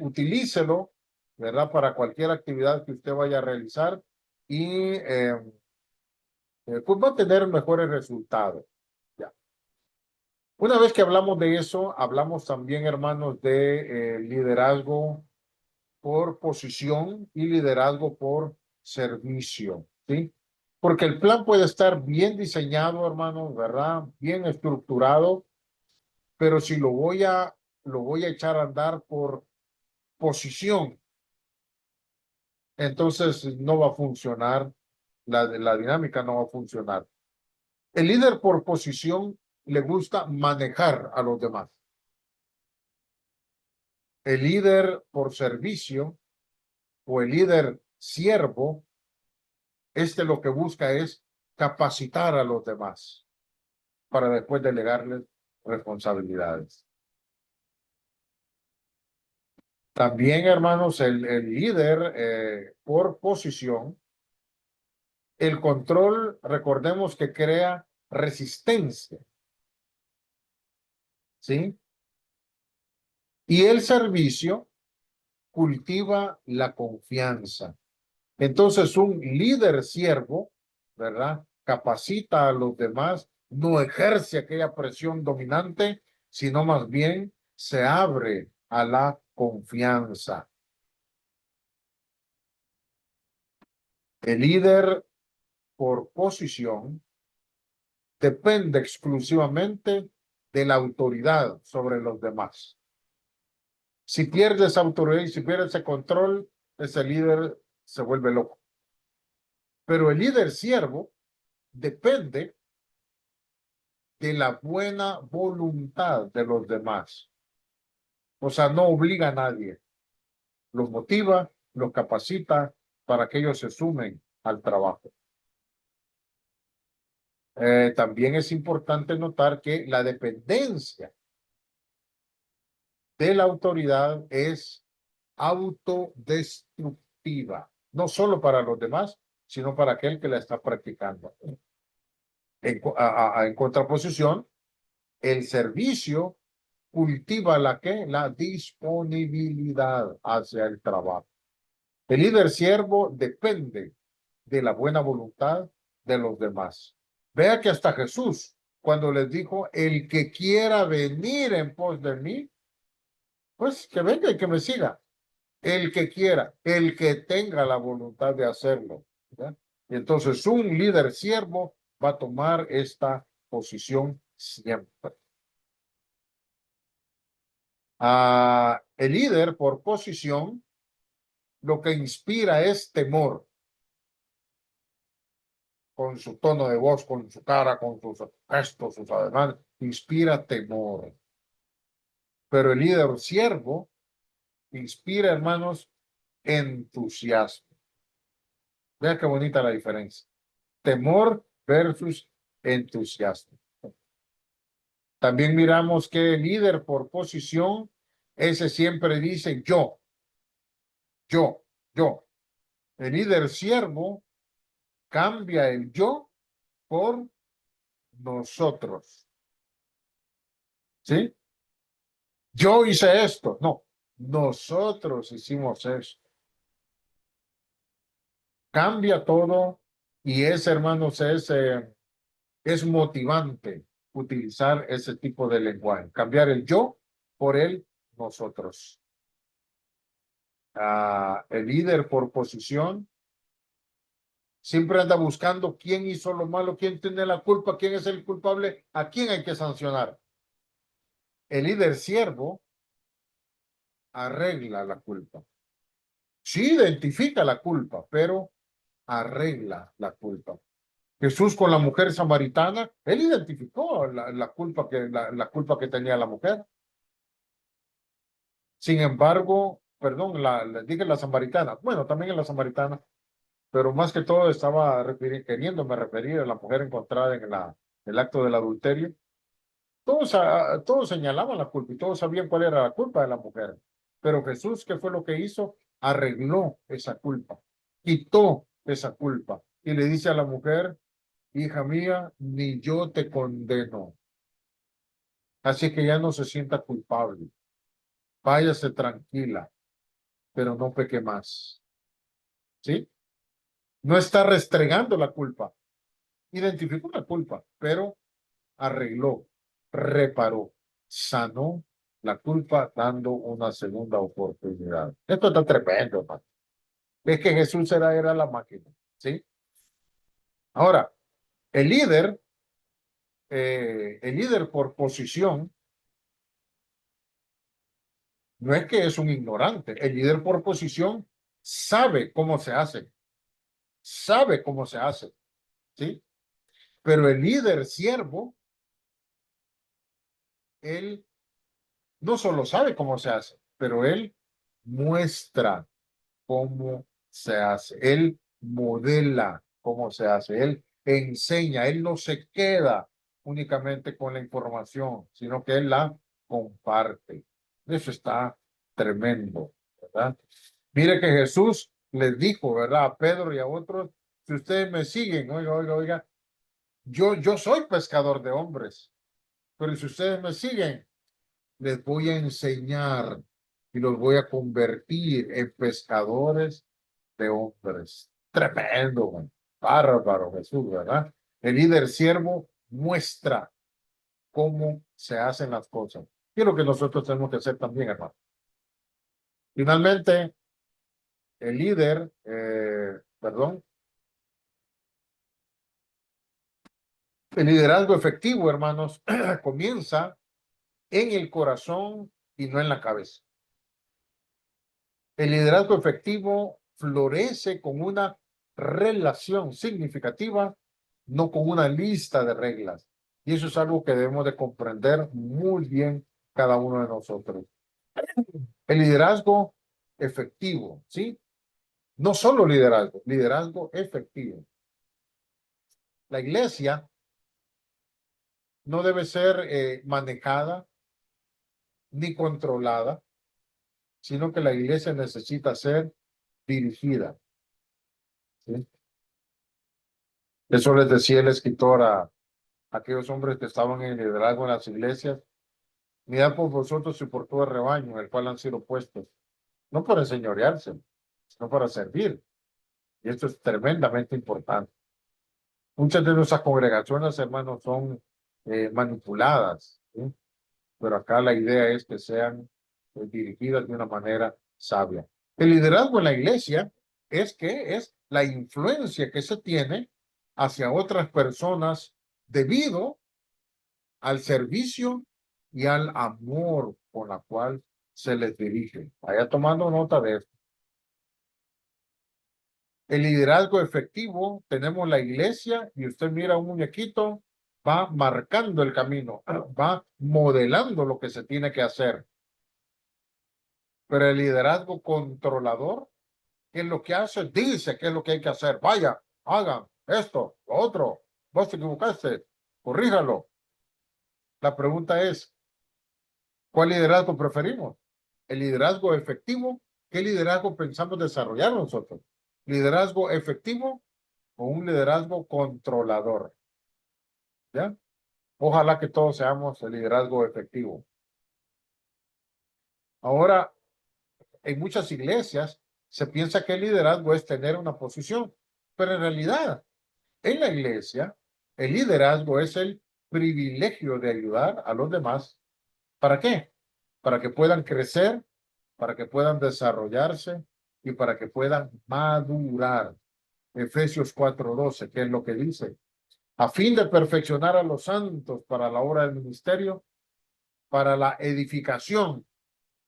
utilícelo, ¿verdad? Para cualquier actividad que usted vaya a realizar y pues va a tener mejores resultados, ¿ya? Una vez que hablamos de eso, hablamos también, hermanos, de liderazgo por posición y liderazgo por servicio, ¿sí? Porque el plan puede estar bien diseñado, hermanos, ¿verdad? Bien estructurado, pero si lo voy a echar a andar por posición, entonces no va a funcionar, la dinámica no va a funcionar. El líder por posición le gusta manejar a los demás. El líder por servicio o el líder siervo, lo que busca es capacitar a los demás para después delegarles responsabilidades. También, hermanos, el líder por posición, el control, recordemos que crea resistencia, ¿sí? Y el servicio cultiva la confianza. Entonces, un líder siervo, ¿verdad? Capacita a los demás, no ejerce aquella presión dominante, sino más bien se abre a la confianza. El líder por posición depende exclusivamente de la autoridad sobre los demás. Si pierde esa autoridad y si pierde ese control, ese líder se vuelve loco. Pero el líder siervo depende de la buena voluntad de los demás. O sea, no obliga a nadie. Los motiva, los capacita para que ellos se sumen al trabajo. También es importante notar que la dependencia de la autoridad es autodestructiva, no solo para los demás, sino para aquel que la está practicando. En contraposición, el servicio cultiva la disponibilidad hacia el trabajo. El líder siervo depende de la buena voluntad de los demás. Vea que hasta Jesús, cuando les dijo, el que quiera venir en pos de mí, pues que venga y que me siga. El que quiera, el que tenga la voluntad de hacerlo, ¿verdad? Y entonces un líder siervo va a tomar esta posición siempre. El líder por posición lo que inspira es temor. Con su tono de voz, con su cara, con sus gestos, sus ademanes, inspira temor. Pero el líder siervo inspira, hermanos, entusiasmo. Vean qué bonita la diferencia. Temor versus entusiasmo. También miramos que el líder por posición, ese siempre dice yo. El líder siervo cambia el yo por nosotros. ¿Sí? Yo hice esto. No, nosotros hicimos esto. Cambia todo y hermanos, es motivante utilizar ese tipo de lenguaje. Cambiar el yo por el nosotros. El líder por posición siempre anda buscando quién hizo lo malo, quién tiene la culpa, quién es el culpable, a quién hay que sancionar. El líder siervo arregla la culpa. Sí identifica la culpa, pero arregla la culpa. Jesús con la mujer samaritana, él identificó la culpa que tenía la mujer. Sin embargo, perdón, dije la samaritana, bueno, también en la samaritana, pero más que todo estaba queriéndome referir a la mujer encontrada en el acto del adulterio. Todos señalaban la culpa y todos sabían cuál era la culpa de la mujer. Pero Jesús, ¿qué fue lo que hizo? Arregló esa culpa, quitó esa culpa y le dice a la mujer, hija mía, ni yo te condeno. Así que ya no se sienta culpable. Váyase tranquila, pero no peque más. ¿Sí? No está restregando la culpa. Identificó la culpa, pero arregló, reparó, sanó la culpa dando una segunda oportunidad. Esto está tremendo, hermano. Es que Jesús era la máquina, ¿sí? Ahora, el líder por posición, no es que es un ignorante. El líder por posición sabe cómo se hace, ¿sí? Pero el líder siervo, él no solo sabe cómo se hace, pero él muestra cómo se hace. Él modela cómo se hace. Él enseña. Él no se queda únicamente con la información, sino que él la comparte. Eso está tremendo, ¿verdad? Mire que Jesús les dijo, ¿verdad? A Pedro y a otros, si ustedes me siguen, oiga, yo soy pescador de hombres, pero si ustedes me siguen, les voy a enseñar y los voy a convertir en pescadores de hombres. Tremendo, man. Bárbaro Jesús, ¿verdad? El líder siervo muestra cómo se hacen las cosas. Y es lo que nosotros tenemos que hacer también, hermano. Finalmente, el líder, el liderazgo efectivo, hermanos, comienza en el corazón y no en la cabeza. El liderazgo efectivo florece con una relación significativa, no con una lista de reglas. Y eso es algo que debemos de comprender muy bien cada uno de nosotros. El liderazgo efectivo, ¿sí? No solo liderazgo, liderazgo efectivo. La iglesia no debe ser manejada ni controlada, sino que la iglesia necesita ser dirigida, ¿sí? Eso les decía el escritor a aquellos hombres que estaban en liderazgo en las iglesias: mirad por vosotros y por todo el rebaño en el cual han sido puestos, no para enseñorearse, sino para servir. Y esto es tremendamente importante. Muchas de nuestras congregaciones, hermanos, son manipuladas, ¿sí? Pero acá la idea es que sean dirigidas de una manera sabia. El liderazgo en la iglesia es la influencia que se tiene hacia otras personas debido al servicio y al amor con la cual se les dirige. Vaya tomando nota de esto. El liderazgo efectivo, tenemos la iglesia y usted mira un muñequito, va marcando el camino, va modelando lo que se tiene que hacer. Pero el liderazgo controlador, ¿qué es lo que hace? Dice qué es lo que hay que hacer. Vaya, hagan esto, lo otro. Vos te equivocaste, corríjalo. La pregunta es, ¿cuál liderazgo preferimos? ¿El liderazgo efectivo? ¿Qué liderazgo pensamos desarrollar nosotros? ¿Liderazgo efectivo o un liderazgo controlador? ¿Ya? Ojalá que todos seamos el liderazgo efectivo. Ahora, en muchas iglesias se piensa que el liderazgo es tener una posición, pero en realidad, en la iglesia, el liderazgo es el privilegio de ayudar a los demás. ¿Para qué? Para que puedan crecer, para que puedan desarrollarse y para que puedan madurar. Efesios 4:12, ¿qué es lo que dice? A fin de perfeccionar a los santos para la obra del ministerio, para la edificación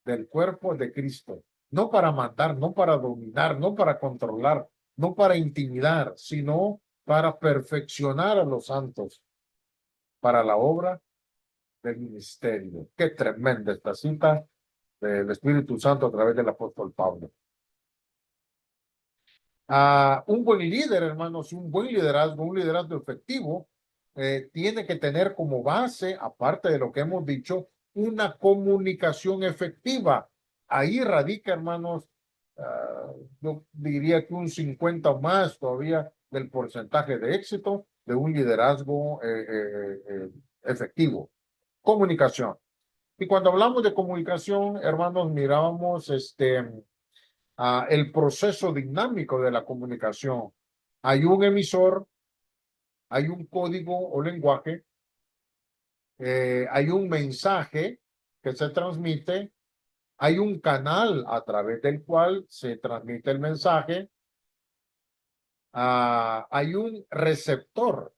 del cuerpo de Cristo. No para matar, no para dominar, no para controlar, no para intimidar, sino para perfeccionar a los santos para la obra del ministerio. Qué tremenda esta cita del Espíritu Santo a través del apóstol Pablo. Un buen líder, hermanos, un buen liderazgo, un liderazgo efectivo, tiene que tener como base, aparte de lo que hemos dicho, una comunicación efectiva. Ahí radica, hermanos, yo diría que un 50 o más todavía del porcentaje de éxito de un liderazgo efectivo. Comunicación. Y cuando hablamos de comunicación, hermanos, mirábamos el proceso dinámico de la comunicación. Hay un emisor, hay un código o lenguaje, hay un mensaje que se transmite, hay un canal a través del cual se transmite el mensaje, hay un receptor.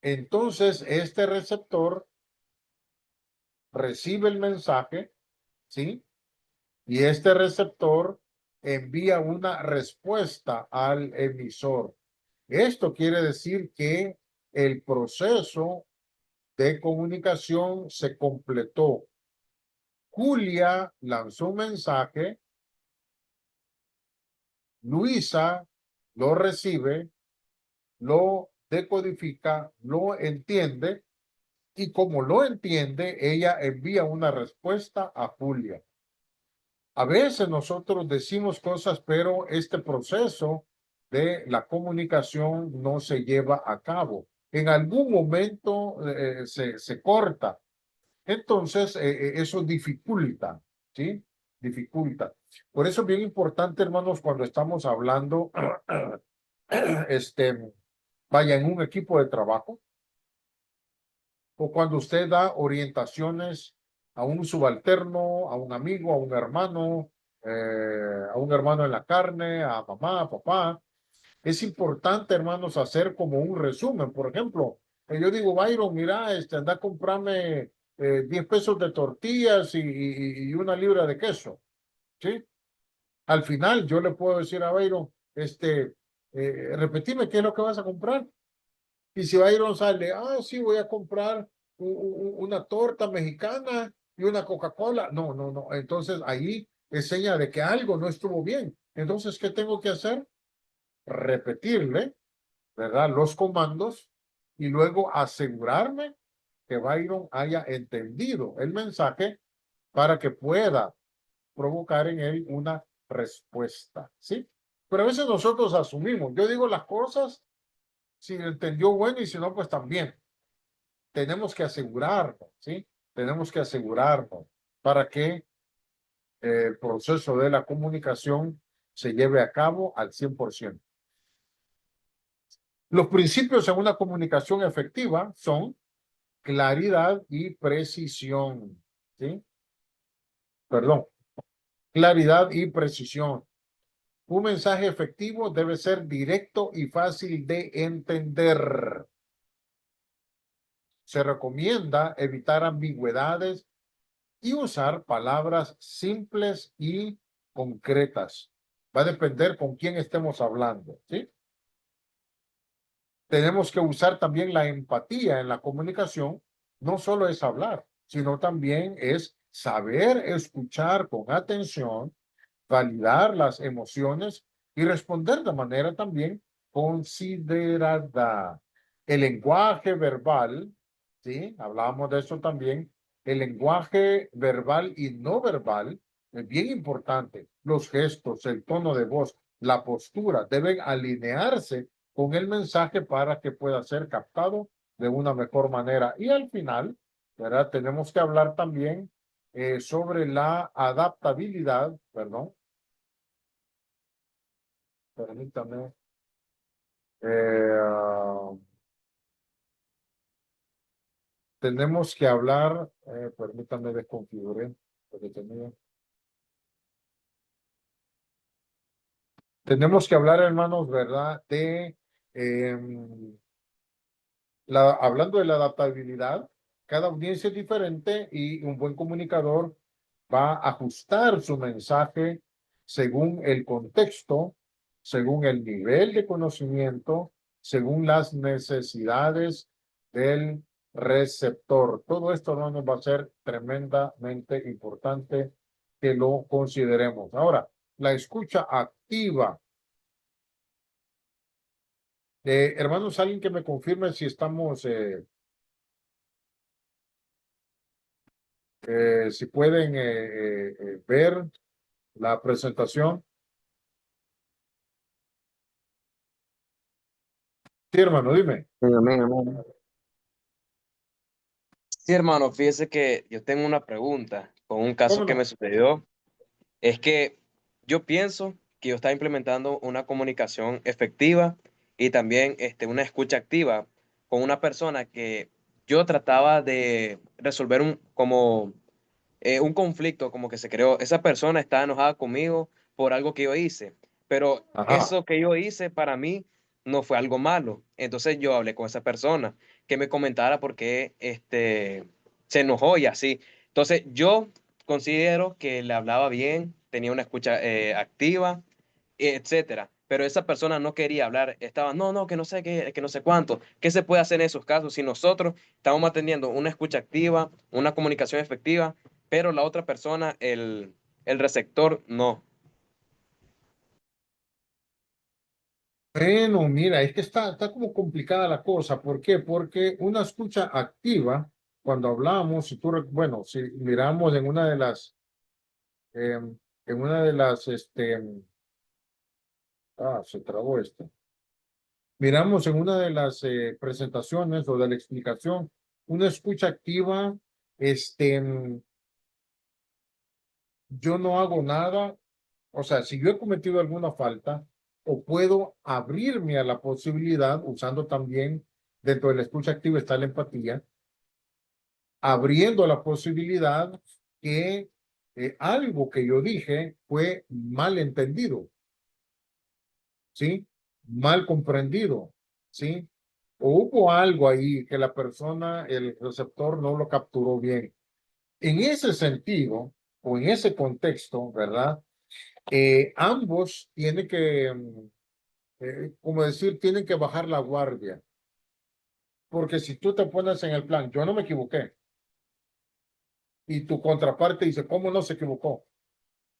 Entonces, este receptor recibe el mensaje, ¿sí? Y este receptor envía una respuesta al emisor. Esto quiere decir que el proceso de comunicación se completó. Julia lanzó un mensaje, Luisa lo recibe, lo decodifica, lo entiende y como lo entiende, ella envía una respuesta a Julia. A veces nosotros decimos cosas, pero este proceso de la comunicación no se lleva a cabo. En algún momento se corta. Entonces, eso dificulta, ¿sí? Dificulta. Por eso es bien importante, hermanos, cuando estamos hablando, vaya, en un equipo de trabajo, o cuando usted da orientaciones a un subalterno, a un amigo, a un hermano en la carne, a mamá, a papá. Es importante, hermanos, hacer como un resumen. Por ejemplo, yo digo, Byron, mira, anda a comprarme 10 pesos de tortillas y una libra de queso, ¿sí? Al final, yo le puedo decir a Byron, repetime qué es lo que vas a comprar. Y si Byron sale, sí, voy a comprar una torta mexicana y una Coca-Cola. No, no, no. Entonces ahí es señal de que algo no estuvo bien. Entonces, ¿qué tengo que hacer? Repetirle, ¿verdad? Los comandos y luego asegurarme que Byron haya entendido el mensaje para que pueda provocar en él una respuesta, ¿sí? Pero a veces nosotros asumimos, yo digo las cosas, si entendió bueno y si no, pues también. Tenemos que asegurarnos, ¿sí? Tenemos que asegurarnos para que el proceso de la comunicación se lleve a cabo al 100%. Los principios en una comunicación efectiva son claridad y precisión, ¿sí? Perdón, claridad y precisión. Un mensaje efectivo debe ser directo y fácil de entender. Se recomienda evitar ambigüedades y usar palabras simples y concretas. Va a depender con quién estemos hablando, ¿sí? Tenemos que usar también la empatía en la comunicación. No solo es hablar, sino también es saber escuchar con atención, validar las emociones y responder de manera también considerada. El lenguaje verbal, ¿sí? Hablábamos de eso también. El lenguaje verbal y no verbal es bien importante. Los gestos, el tono de voz, la postura deben alinearse con el mensaje para que pueda ser captado de una mejor manera. Y al final, ¿verdad? Tenemos que hablar también sobre la adaptabilidad, perdón. Permítame. Tenemos que hablar, permítame desconfiguré lo que tenía. Tenemos que hablar, hermanos, ¿verdad? Hablando de la adaptabilidad, cada audiencia es diferente y un buen comunicador va a ajustar su mensaje según el contexto, según el nivel de conocimiento, según las necesidades del receptor. Todo esto, hermanos, va a ser tremendamente importante que lo consideremos. Ahora, la escucha activa. Hermanos, alguien que me confirme si estamos, si pueden ver la presentación. Sí, hermano, dime. Amén, amén. Sí, hermano, fíjese que yo tengo una pregunta con un caso ¿Cómo que no? me sucedió. Es que yo pienso que yo estaba implementando una comunicación efectiva y también una escucha activa con una persona que yo trataba de resolver un conflicto como que se creó. Esa persona estaba enojada conmigo por algo que yo hice, pero Ajá. eso que yo hice para mí no fue algo malo. Entonces yo hablé con esa persona que me comentara por qué se enojó y así. Entonces yo considero que le hablaba bien, tenía una escucha activa, etcétera. Pero esa persona no quería hablar, estaba, no, que no sé qué, que no sé cuánto. ¿Qué se puede hacer en esos casos si nosotros estamos manteniendo una escucha activa, una comunicación efectiva, pero la otra persona, el receptor, no? Bueno, mira, es que está como complicada la cosa. ¿Por qué? Porque una escucha activa, cuando hablamos, si tú, bueno, si miramos en una de las, se trabó esto. Miramos en una de las presentaciones o de la explicación, una escucha activa, yo no hago nada, o sea, si yo he cometido alguna falta, o puedo abrirme a la posibilidad, usando también dentro de la escucha activa está la empatía, abriendo la posibilidad que algo que yo dije fue mal entendido, ¿sí? Mal comprendido, ¿sí? O hubo algo ahí que la persona, el receptor, no lo capturó bien. En ese sentido, o en ese contexto, ¿verdad? Ambos tienen que, como decir, tienen que bajar la guardia. Porque si tú te pones en el plan, yo no me equivoqué, y tu contraparte dice, ¿cómo no se equivocó?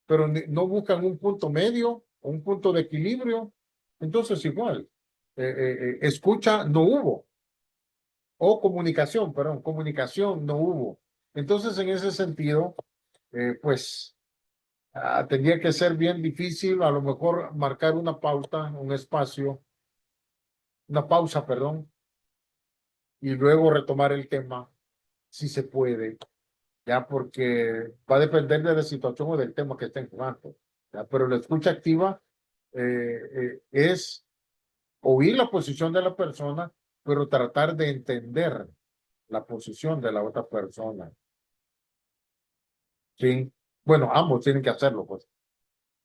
Pero no buscan un punto medio, un punto de equilibrio, entonces igual, escucha no hubo, o comunicación, perdón, comunicación no hubo. Entonces, en ese sentido, pues tendría que ser bien difícil, a lo mejor marcar una pauta, un espacio, una pausa, perdón, y luego retomar el tema, si se puede, ya porque va a depender de la situación o del tema que estén jugando. ¿Ya? Pero la escucha activa es oír la posición de la persona, pero tratar de entender la posición de la otra persona. Sí, bueno, ambos tienen que hacerlo, pues.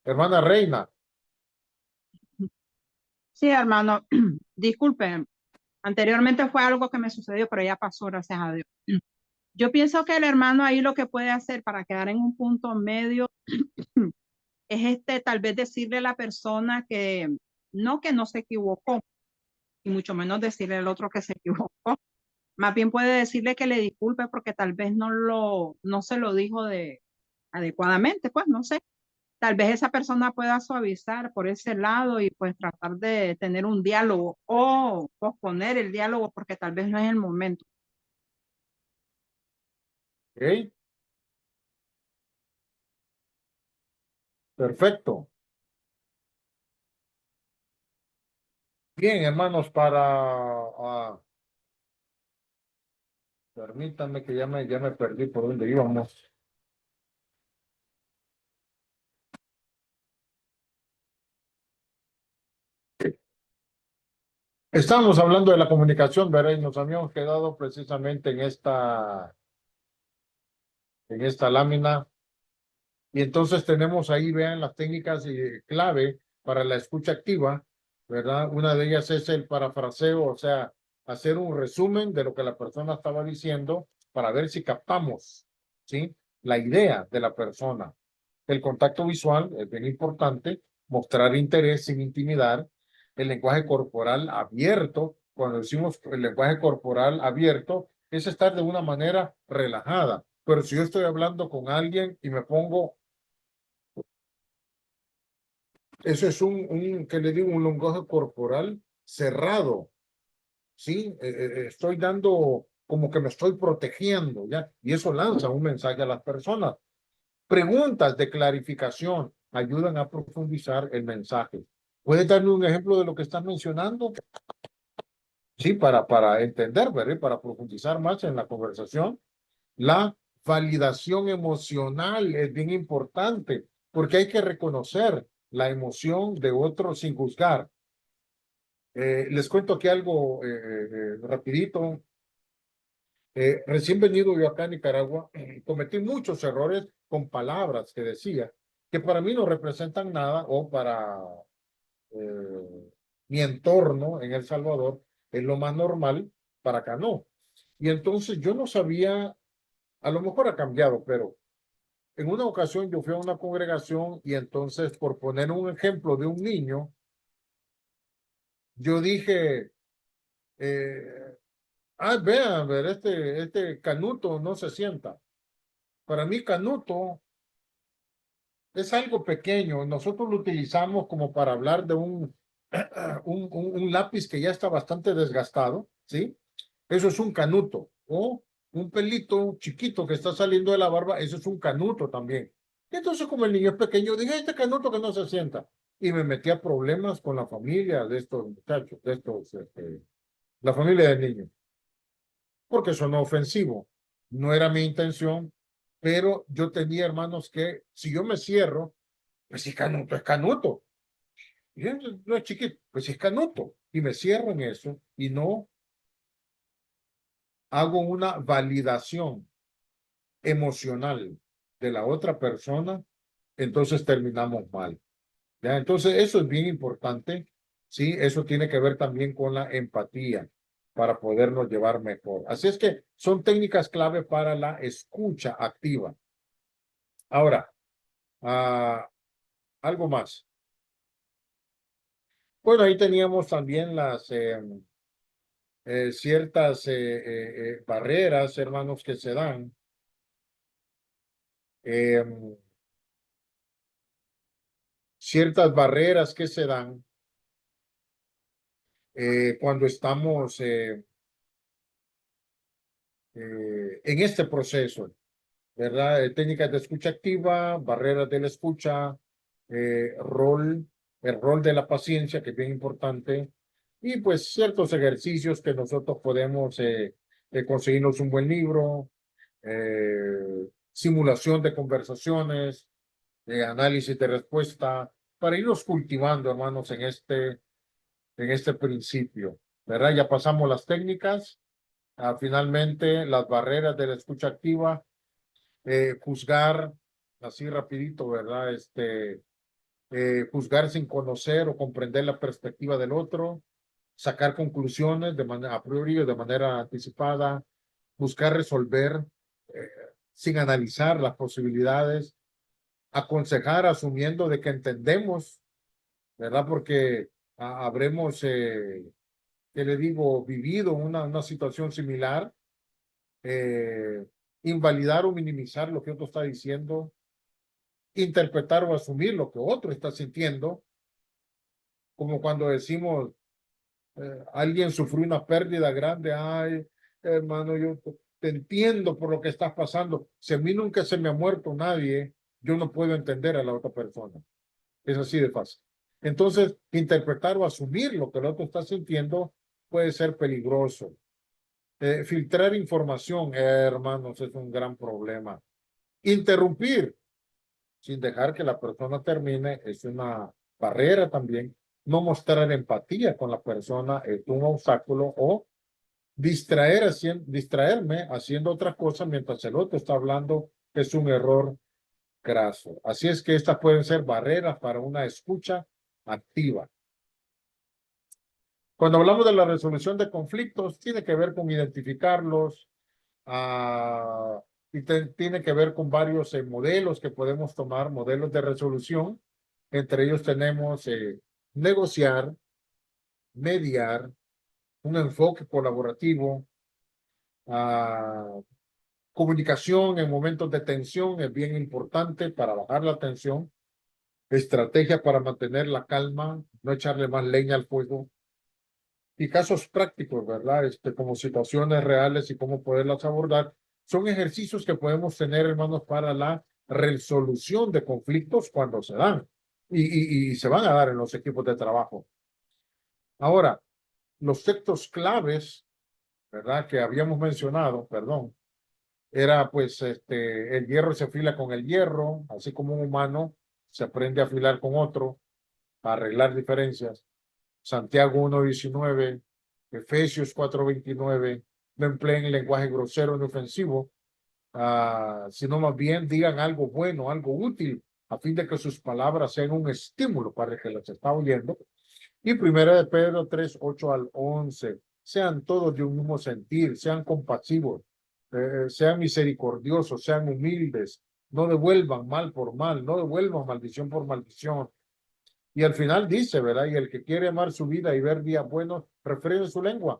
Hermana Reina, Sí, hermano, disculpen. Anteriormente fue algo que me sucedió, pero ya pasó, gracias a Dios. Yo pienso que el hermano ahí lo que puede hacer para quedar en un punto medio es tal vez decirle a la persona que no se equivocó, y mucho menos decirle al otro que se equivocó. Más bien puede decirle que le disculpe porque tal vez no se lo dijo adecuadamente, pues no sé. Tal vez esa persona pueda suavizar por ese lado y pues tratar de tener un diálogo o posponer el diálogo porque tal vez no es el momento. ¿ok? Perfecto. Bien, hermanos, permítanme que ya me perdí por dónde íbamos. Estábamos hablando de la comunicación, ¿verdad? Y nos habíamos quedado precisamente en esta lámina. Y entonces tenemos ahí, vean, las técnicas clave para la escucha activa, ¿verdad? Una de ellas es el parafraseo, o sea, hacer un resumen de lo que la persona estaba diciendo para ver si captamos, ¿sí? La idea de la persona. El contacto visual es bien importante, mostrar interés sin intimidar, el lenguaje corporal abierto. Cuando decimos el lenguaje corporal abierto, es estar de una manera relajada. Pero si yo estoy hablando con alguien y me pongo Eso es ¿qué le digo? Un lenguaje corporal cerrado, ¿sí? Estoy dando como que me estoy protegiendo, ¿ya? Y eso lanza un mensaje a las personas. Preguntas de clarificación ayudan a profundizar el mensaje. ¿Puedes darme un ejemplo de lo que estás mencionando? Sí, para entender, ¿verdad? Para profundizar más en la conversación. La validación emocional es bien importante porque hay que reconocer la emoción de otro sin juzgar. Les cuento aquí algo rapidito. Recién venido yo acá a Nicaragua, cometí muchos errores con palabras que decía que para mí no representan nada o para mi entorno en El Salvador es lo más normal, para acá no. Y entonces yo no sabía, a lo mejor ha cambiado, pero en una ocasión yo fui a una congregación y entonces por poner un ejemplo de un niño, yo dije, vean, ver, este canuto no se sienta. Para mí canuto es algo pequeño. Nosotros lo utilizamos como para hablar de un lápiz que ya está bastante desgastado, ¿sí? Eso es un canuto. O un pelito chiquito que está saliendo de la barba, eso es un canuto también. Y entonces, como el niño es pequeño, dije, este canuto que no se sienta. Y me metí a problemas con la familia de estos muchachos, la familia del niño, porque sonó ofensivo. No era mi intención, pero yo tenía hermanos que, si yo me cierro, pues si canuto es canuto. Y no es chiquito, pues si es canuto. Y me cierro en eso y no hago una validación emocional de la otra persona, entonces terminamos mal. ¿Ya? Entonces eso es bien importante. Sí, eso tiene que ver también con la empatía para podernos llevar mejor. Así es que son técnicas clave para la escucha activa. Ahora, algo más. Bueno, ahí teníamos también las ciertas barreras, hermanos, que se dan. Ciertas barreras que se dan cuando estamos en este proceso, ¿verdad? Técnicas de escucha activa, barreras de la escucha, el rol de la paciencia, que es bien importante, y pues ciertos ejercicios que nosotros podemos conseguirnos un buen libro, simulación de conversaciones, análisis de respuesta, para irnos cultivando, hermanos, en este principio, ¿verdad? Ya pasamos las técnicas, finalmente las barreras de la escucha activa, juzgar, así rapidito, ¿verdad? Juzgar sin conocer o comprender la perspectiva del otro, sacar conclusiones de manera a priori o de manera anticipada, buscar resolver eh, sin analizar las posibilidades, aconsejar asumiendo de que entendemos, ¿verdad? Porque habremos, ¿qué le digo?, vivido una situación similar, eh, invalidar o minimizar lo que otro está diciendo, interpretar o asumir lo que otro está sintiendo, como cuando decimos, alguien sufrió una pérdida grande, ay, hermano, yo te entiendo por lo que estás pasando. Si a mí nunca se me ha muerto nadie, yo no puedo entender a la otra persona. Es así de fácil. Entonces, interpretar o asumir lo que el otro está sintiendo puede ser peligroso. Filtrar información, hermanos, es un gran problema. Interrumpir sin dejar que la persona termine es una barrera también. No mostrar empatía con la persona es un obstáculo, o distraerme haciendo otra cosa mientras el otro está hablando es un error graso. Así es que estas pueden ser barreras para una escucha activa. Cuando hablamos de la resolución de conflictos, tiene que ver con identificarlos, y tiene que ver con varios modelos que podemos tomar, modelos de resolución. Entre ellos tenemos negociar, mediar, un enfoque colaborativo, comunicación en momentos de tensión es bien importante para bajar la tensión. estrategia para mantener la calma, no echarle más leña al fuego, y casos prácticos, ¿verdad? Como situaciones reales y cómo poderlas abordar. Son ejercicios que podemos tener, hermanos, para la resolución de conflictos cuando se dan y se van a dar en los equipos de trabajo. Ahora, los textos claves, ¿verdad? Que habíamos mencionado, perdón, era pues el hierro se afila con el hierro, así como un humano se aprende a afilar con otro para arreglar diferencias. Santiago 1:19, Efesios 4:29, no empleen lenguaje grosero ni ofensivo, sino más bien digan algo bueno, algo útil, a fin de que sus palabras sean un estímulo para el que las está oyendo. Y primera de Pedro 3:8-11, sean todos de un mismo sentir, sean compasivos, sean misericordiosos, sean humildes, no devuelvan mal por mal, no devuelvan maldición por maldición. Y al final dice, ¿verdad? Y el que quiere amar su vida y ver días buenos, refrene su lengua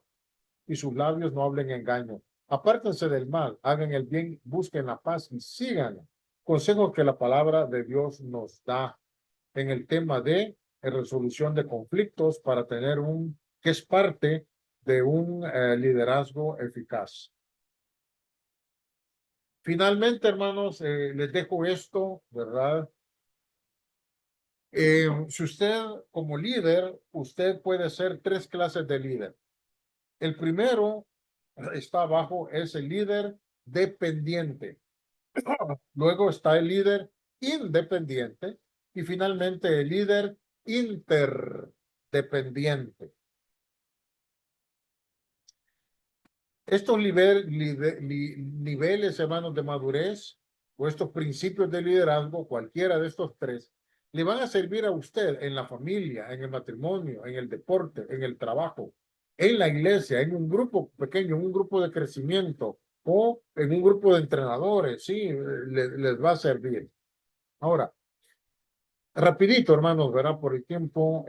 y sus labios no hablen engaño. Apártense del mal, hagan el bien, busquen la paz y sigan. Consejo que la palabra de Dios nos da en el tema de resolución de conflictos para tener que es parte de un liderazgo eficaz. Finalmente, hermanos, les dejo esto, ¿verdad? Si usted como líder, usted puede ser 3 clases de líder. El primero está abajo, es el líder dependiente. Luego está el líder independiente y finalmente el líder interdependiente. Estos niveles, hermanos, de madurez o estos principios de liderazgo, cualquiera de estos 3, le van a servir a usted en la familia, en el matrimonio, en el deporte, en el trabajo, en la iglesia, en un grupo pequeño, en un grupo de crecimiento o en un grupo de entrenadores, sí, les va a servir. Ahora, rapidito, hermanos, ¿verdad? Por el tiempo,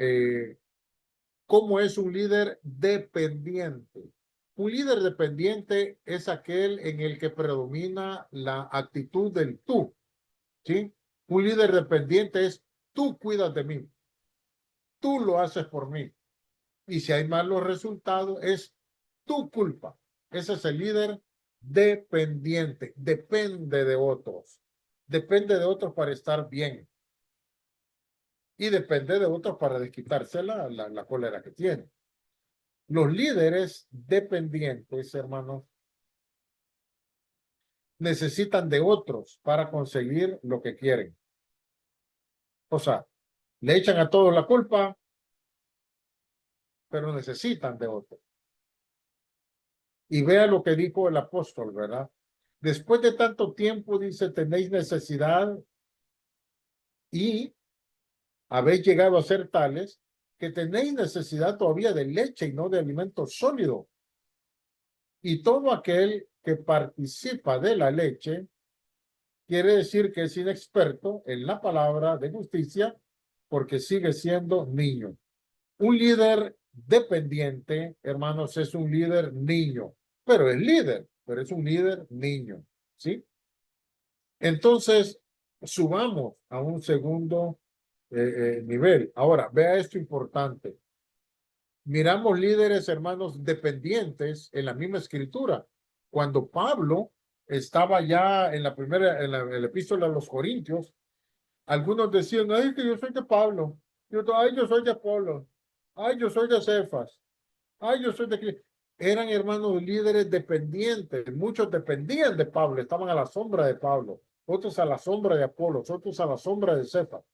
¿cómo es un líder dependiente? Un líder dependiente es aquel en el que predomina la actitud del tú, ¿sí? Un líder dependiente es tú cuidas de mí, tú lo haces por mí. Y si hay malos resultados, es tu culpa. Ese es el líder dependiente, depende de otros. Depende de otros para estar bien. Y depende de otros para desquitarse la cólera que tiene. Los líderes dependientes, hermanos, necesitan de otros para conseguir lo que quieren. O sea, le echan a todos la culpa, pero necesitan de otros. Y vea lo que dijo el apóstol, ¿verdad? Después de tanto tiempo, dice, tenéis necesidad y habéis llegado a ser tales que tenéis necesidad todavía de leche y no de alimento sólido. Y todo aquel que participa de la leche quiere decir que es inexperto en la palabra de justicia porque sigue siendo niño. Un líder dependiente, hermanos, es un líder niño, pero es líder, pero es un líder niño, ¿sí? Entonces, subamos a un segundo nivel. Ahora, vea esto importante. Miramos líderes, hermanos, dependientes en la misma escritura. Cuando Pablo estaba ya en la epístola a los Corintios, algunos decían, ay, que yo soy de Pablo, ay, yo soy de Apolo, ay, yo soy de Cefas, ay, yo soy de Cristo. Eran hermanos líderes dependientes, muchos dependían de Pablo, estaban a la sombra de Pablo, otros a la sombra de Apolo, otros a la sombra de Cefas.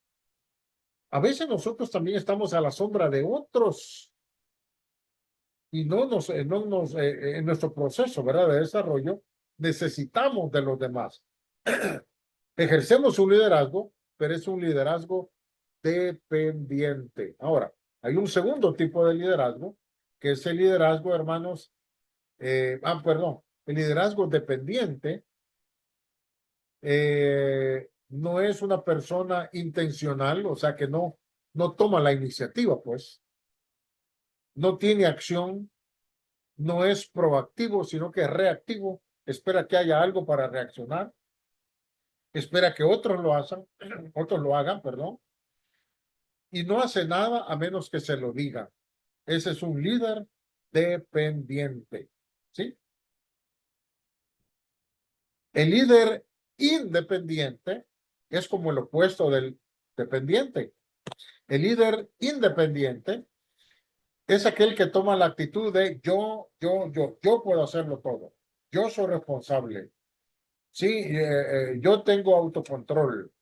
A veces nosotros también estamos a la sombra de otros y en nuestro proceso, ¿verdad?, de desarrollo, necesitamos de los demás. Ejercemos un liderazgo, pero es un liderazgo dependiente. Ahora, hay un segundo tipo de liderazgo, que es el liderazgo, hermanos, el liderazgo dependiente no es una persona intencional, o sea que no toma la iniciativa, pues, no tiene acción, no es proactivo, sino que es reactivo, espera que haya algo para reaccionar, espera que otros lo hagan, perdón, y no hace nada a menos que se lo diga. Ese es un líder dependiente, ¿sí? El líder independiente es como el opuesto del dependiente. El líder independiente es aquel que toma la actitud de yo puedo hacerlo todo. Yo soy responsable. Sí, yo tengo autocontrol.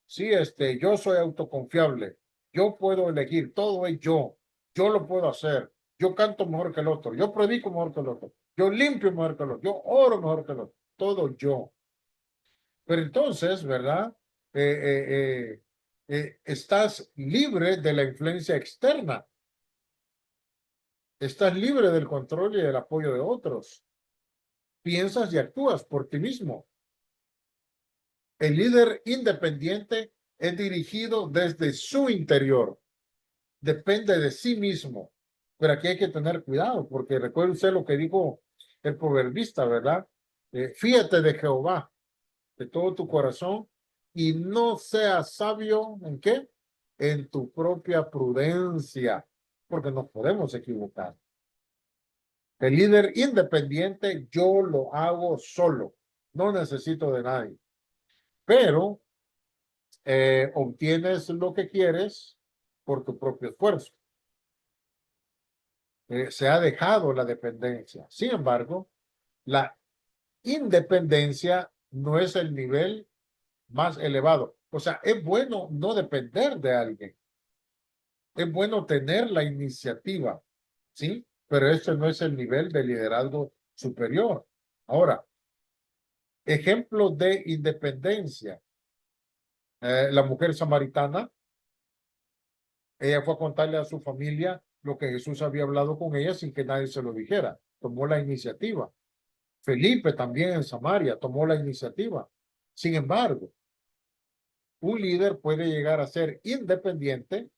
Sí, yo soy autoconfiable. Yo puedo elegir, todo es yo. Yo lo puedo hacer. Yo canto mejor que el otro. Yo predico mejor que el otro. Yo limpio mejor que el otro. Yo oro mejor que el otro. Todo yo. Pero entonces, ¿verdad? Estás libre de la influencia externa. Estás libre del control y del apoyo de otros. Piensas y actúas por ti mismo. El líder independiente es dirigido desde su interior. Depende de sí mismo. Pero aquí hay que tener cuidado, porque recuerde usted lo que dijo el proverbista, ¿verdad? Fíjate de Jehová de todo tu corazón y no seas sabio ¿en qué? En tu propia prudencia, porque nos podemos equivocar. El líder independiente, yo lo hago solo, no necesito de nadie, pero obtienes lo que quieres por tu propio esfuerzo. Se ha dejado la dependencia. Sin embargo, la independencia no es el nivel más elevado. O sea, es bueno no depender de alguien. Es bueno tener la iniciativa, ¿sí? Pero ese no es el nivel de liderazgo superior. Ahora, ejemplos de independencia. La mujer samaritana, ella fue a contarle a su familia lo que Jesús había hablado con ella sin que nadie se lo dijera. Tomó la iniciativa. Felipe también en Samaria tomó la iniciativa. Sin embargo, un líder puede llegar a ser independiente,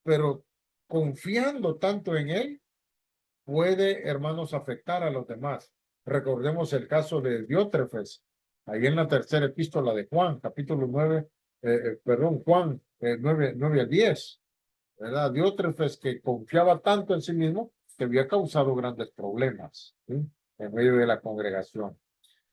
pero confiando tanto en él, puede, hermanos, afectar a los demás. Recordemos el caso de Diótrefes, ahí en la tercera epístola de Juan, capítulo 9, Juan 9 al 10, ¿verdad? Diótrefes que confiaba tanto en sí mismo que había causado grandes problemas, ¿sí? En medio de la congregación.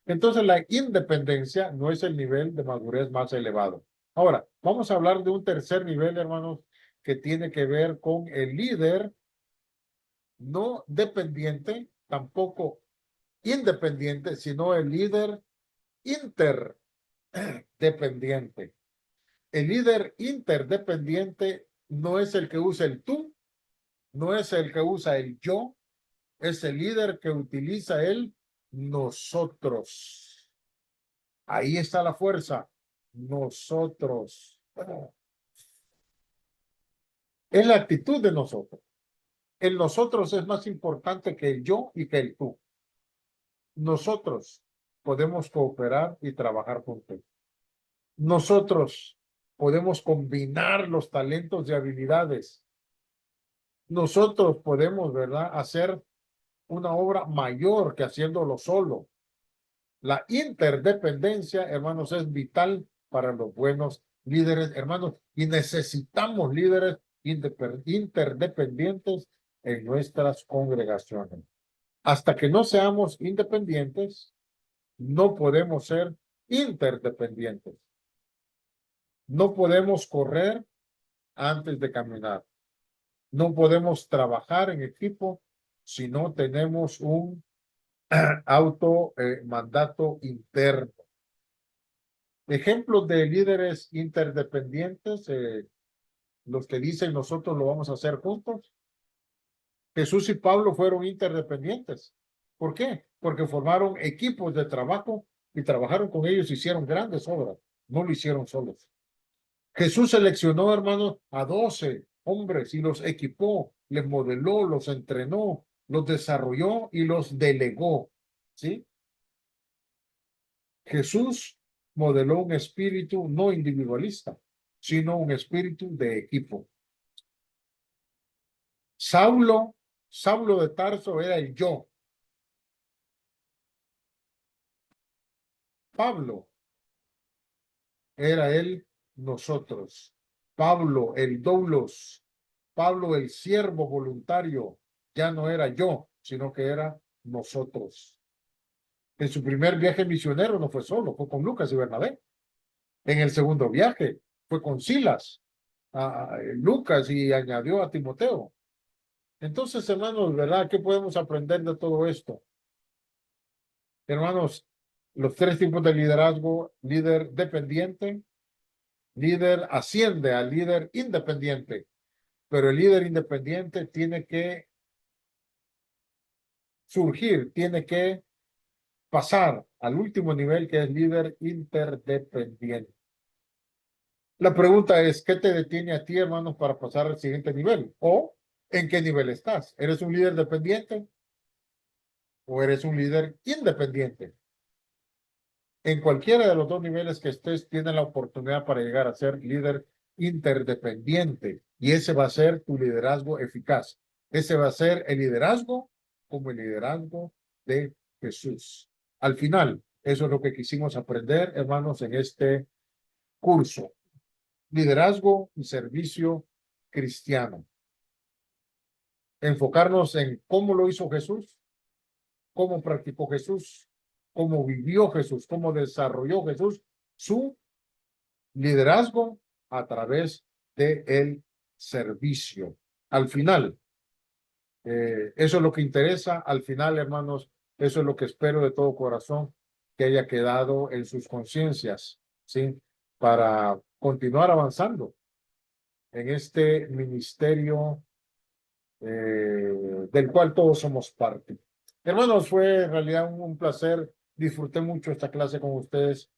Entonces, la independencia no es el nivel de madurez más elevado. Ahora, vamos a hablar de un tercer nivel, hermanos, que tiene que ver con el líder no dependiente, tampoco independiente, sino el líder interdependiente. El líder interdependiente no es el que usa el tú, no es el que usa el yo, es el líder que utiliza el nosotros. Ahí está la fuerza. Nosotros. Es la actitud de nosotros. El nosotros es más importante que el yo y que el tú. Nosotros podemos cooperar y trabajar juntos. Nosotros podemos combinar los talentos y habilidades. Nosotros podemos, ¿verdad?, hacer una obra mayor que haciéndolo solo. La interdependencia, hermanos, es vital para los buenos líderes, hermanos, y necesitamos líderes interdependientes en nuestras congregaciones. Hasta que no seamos independientes, no podemos ser interdependientes. No podemos correr antes de caminar. No podemos trabajar en equipo si no tenemos un mandato interno. Ejemplos de líderes interdependientes, los que dicen nosotros lo vamos a hacer juntos. Jesús y Pablo fueron interdependientes. ¿Por qué? Porque formaron equipos de trabajo y trabajaron con ellos, hicieron grandes obras. No lo hicieron solos. Jesús seleccionó, hermanos, a 12 hombres y los equipó, les modeló, los entrenó, los desarrolló y los delegó. ¿Sí? Jesús modeló un espíritu no individualista, sino un espíritu de equipo. Saulo de Tarso era el yo. Pablo era el nosotros. Pablo, el doulos, Pablo, el siervo voluntario, ya no era yo, sino que era nosotros. En su primer viaje misionero no fue solo, fue con Lucas y Bernabé. En el segundo viaje fue con Silas, Lucas, y añadió a Timoteo. Entonces, hermanos, ¿verdad? ¿Qué podemos aprender de todo esto? Hermanos, los tres tipos de liderazgo: líder dependiente, líder asciende al líder independiente, pero el líder independiente tiene que surgir, tiene que pasar al último nivel, que es líder interdependiente. La pregunta es, ¿qué te detiene a ti, hermanos, para pasar al siguiente nivel? ¿O en qué nivel estás? ¿Eres un líder dependiente o eres un líder independiente? En cualquiera de los dos niveles que estés, tienes la oportunidad para llegar a ser líder interdependiente, y ese va a ser tu liderazgo eficaz. Ese va a ser el liderazgo como el liderazgo de Jesús. Al final, eso es lo que quisimos aprender, hermanos, en este curso: liderazgo y servicio cristiano. Enfocarnos en cómo lo hizo Jesús, cómo practicó Jesús, cómo vivió Jesús, cómo desarrolló Jesús su liderazgo a través del servicio. Al final, eso es lo que interesa. Al final, hermanos, eso es lo que espero de todo corazón que haya quedado en sus conciencias, ¿sí? Para continuar avanzando en este ministerio del cual todos somos parte. Hermanos, fue en realidad un placer. Disfruté mucho esta clase con ustedes.